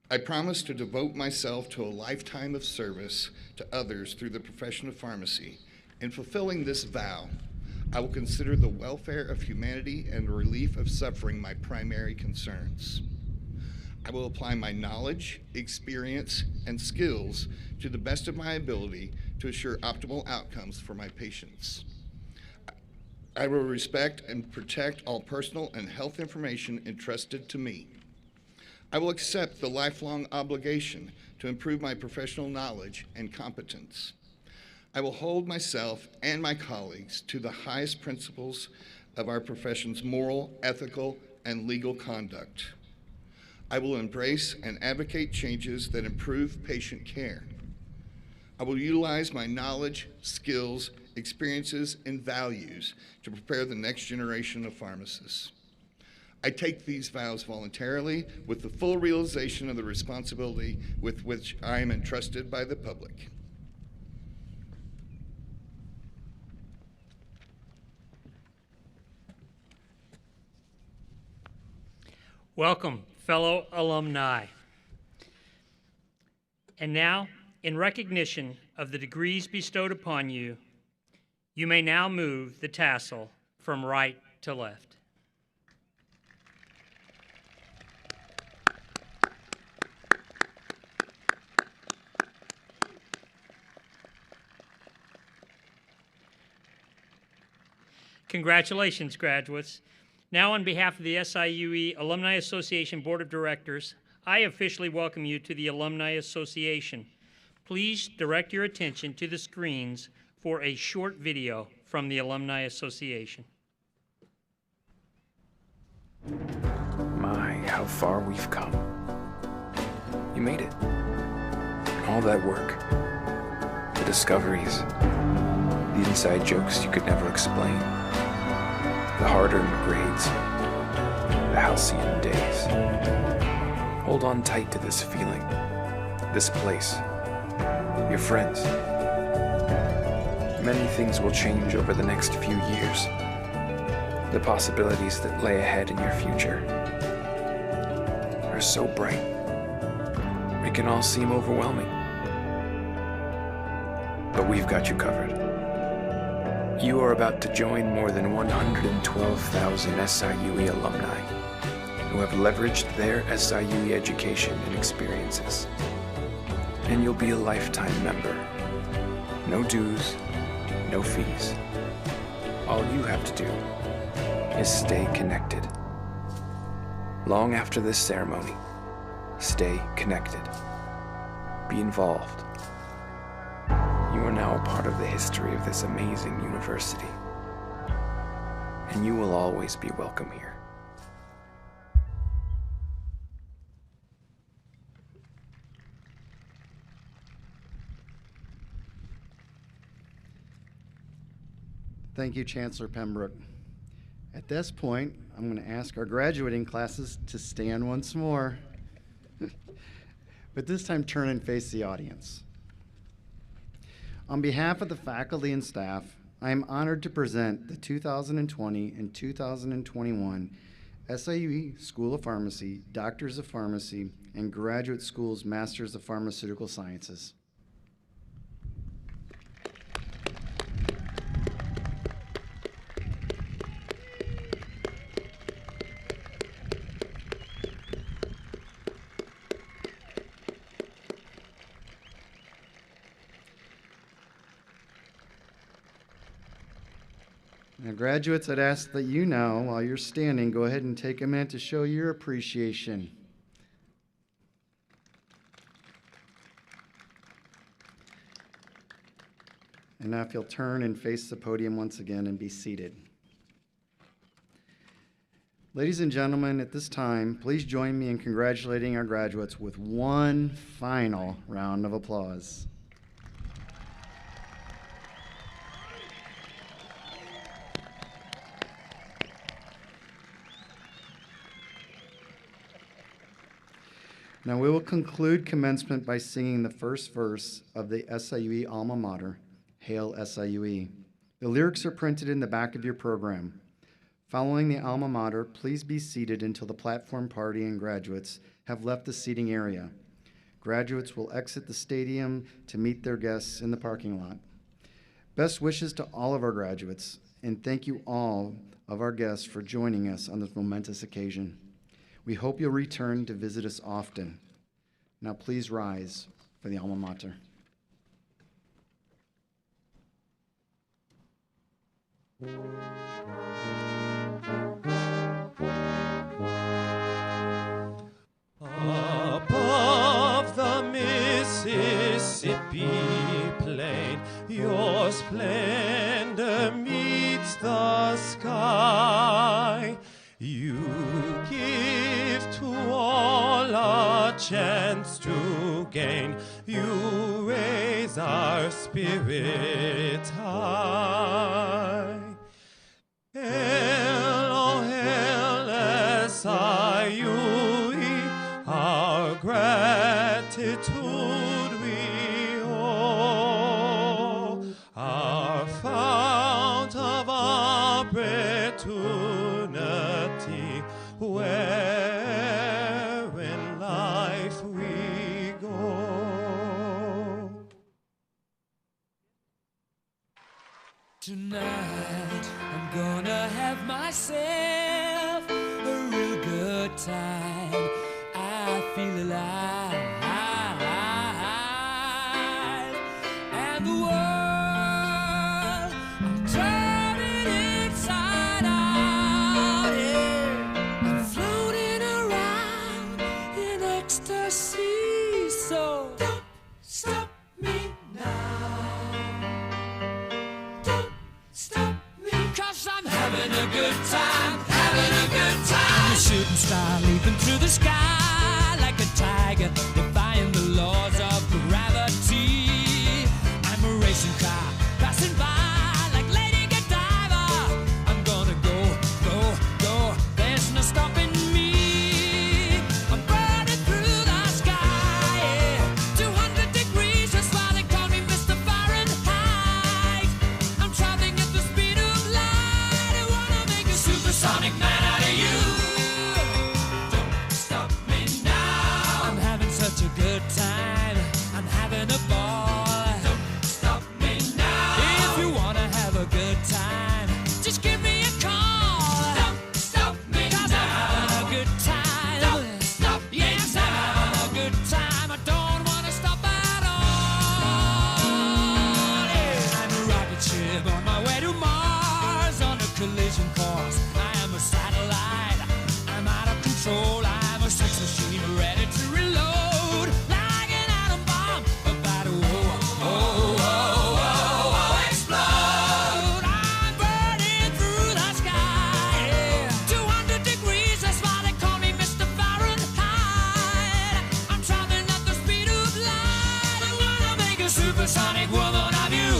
I promise to devote myself to a lifetime of service to others through the profession of pharmacy. In fulfilling this vow, I will consider the welfare of humanity and the relief of suffering my primary concerns. I will apply my knowledge, experience, and skills to the best of my ability to assure optimal outcomes for my patients. I will respect and protect all personal and health information entrusted to me. I will accept the lifelong obligation to improve my professional knowledge and competence. I will hold myself and my colleagues to the highest principles of our profession's moral, ethical, and legal conduct. I will embrace and advocate changes that improve patient care. I will utilize my knowledge, skills, experiences, and values to prepare the next generation of pharmacists. I take these vows voluntarily with the full realization of the responsibility with which I am entrusted by the public. Welcome, fellow alumni. And now, in recognition of the degrees bestowed upon you, you may now move the tassel from right to left. Congratulations, graduates. Now, on behalf of the SIUE Alumni Association Board of Directors, I officially welcome you to the Alumni Association. Please direct your attention to the screens for a short video from the Alumni Association. My, how far we've come. You made it. All that work, the discoveries, the inside jokes you could never explain, the hard-earned grades, the halcyon days. Hold on tight to this feeling, this place, your friends. Many things will change over the next few years. The possibilities that lay ahead in your future are so bright, it can all seem overwhelming. But we've got you covered. You are about to join more than 112,000 SIUE alumni who have leveraged their SIUE education and experiences. And you'll be a lifetime member. No dues, no fees. All you have to do is stay connected. Long after this ceremony, stay connected. Be involved. You are now a part of the history of this amazing university, and you will always be welcome here. Thank you, Chancellor Pembroke. At this point, I'm going to ask our graduating classes to stand once more, but this time turn and face the audience. On behalf of the faculty and staff, I am honored to present the 2020 and 2021 SIUE School of Pharmacy, Doctors of Pharmacy, and Graduate School's Masters of Pharmaceutical Sciences. Now, graduates, I'd ask that you now, while you're standing, go ahead and take a minute to show your appreciation. And now if you'll turn and face the podium once again and be seated. Ladies and gentlemen, at this time, please join me in congratulating our graduates with one final round of applause. Now we will conclude commencement by singing the first verse of the SIUE alma mater, Hail SIUE. The lyrics are printed in the back of your program. Following the alma mater, please be seated until the platform party and graduates have left the seating area. Graduates will exit the stadium to meet their guests in the parking lot. Best wishes to all of our graduates, and thank you all of our guests for joining us on this momentous occasion. We hope you'll return to visit us often. Now please rise for the alma mater. Above the Mississippi plain, Your splendor meets the sky. You give to all a chance to gain. You raise our spirits high. Hail, oh hail, SIUE, our gratitude we owe, our fount of opportunity, where in life we go. Tonight I'm gonna have myself a real good time. I feel alive, and the world, I'm turning inside out. Yeah. I'm floating around in ecstasy. So don't stop me now. Stop me, 'cause I'm having a good time, having a good time. A shooting star leaping through the sky like a tiger, defying the laws of gravity. I'm a racing car passing by like Lady Godiva. I'm gonna go, go, go. There's no stopping me. I'm burning through the sky, yeah. 200 degrees, that's why they call me Mr. Fahrenheit. I'm traveling at the speed of light. I wanna make a supersonic man out of you. Don't stop me now. I'm having such a good time. I'm having a ball. Don't stop me now. If you wanna have a good time, just give me a call. Don't stop me 'cause now. I'm having a good time. Don't stop me yes, now. I'm having a good time. I don't wanna stop at all. Yeah. I'm a rocket ship on my way to Mars on a collision course. I am a satellite. I'm out of control. I'm a sex machine ready to reload like an atom bomb about to explode. I'm burning through the sky. Yeah. 200 degrees, that's why they call me Mr. Fahrenheit. I'm traveling at the speed of light. I wanna make a supersonic woman of you.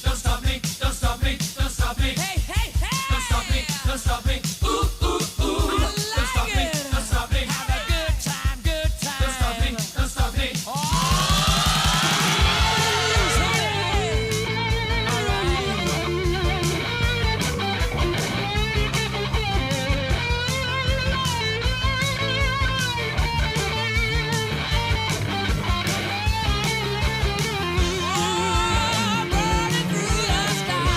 Don't stop me, don't stop me, don't stop me. Hey, hey, hey! Don't stop me, don't stop me. Ooh, ooh, ooh. Don't stop me, don't stop me. Have a good time, good time. Don't stop me, don't stop me. Oh, burning through the sky.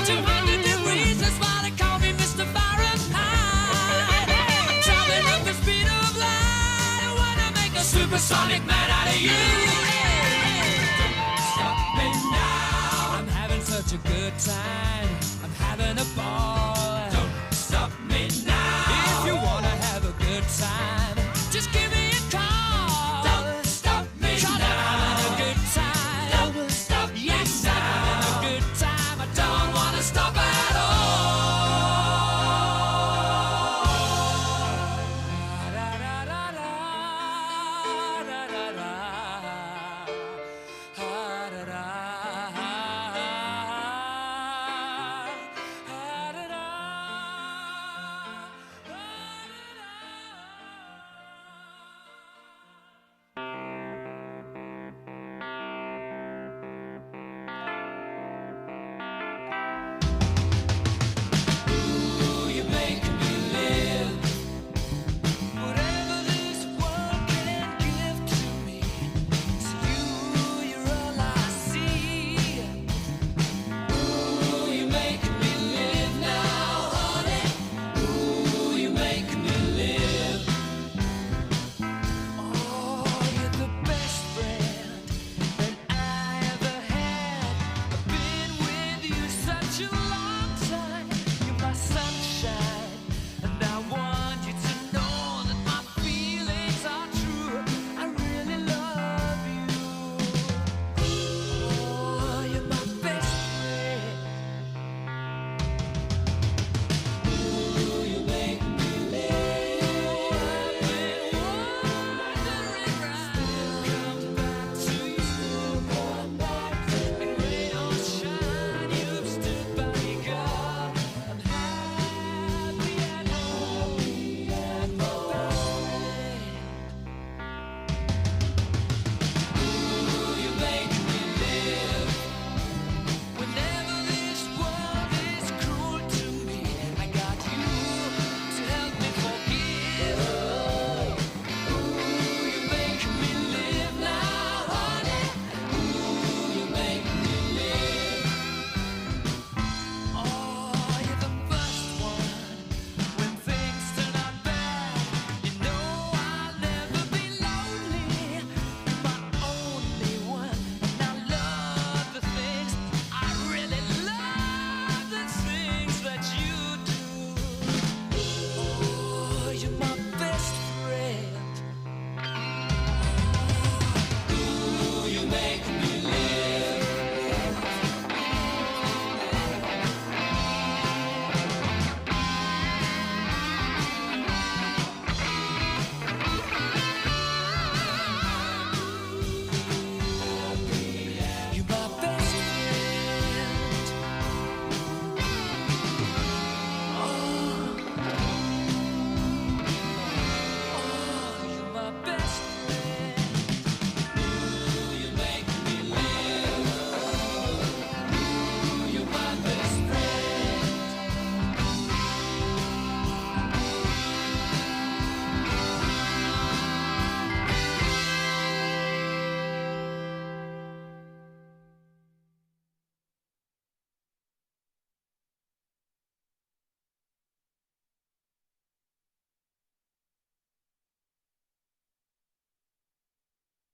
200 degrees, that's why they call me Mr. Fahrenheit. Traveling at the speed of light. I wanna make a supersonic man out of you. Don't stop me now. I'm having such a good time. I'm having a ball.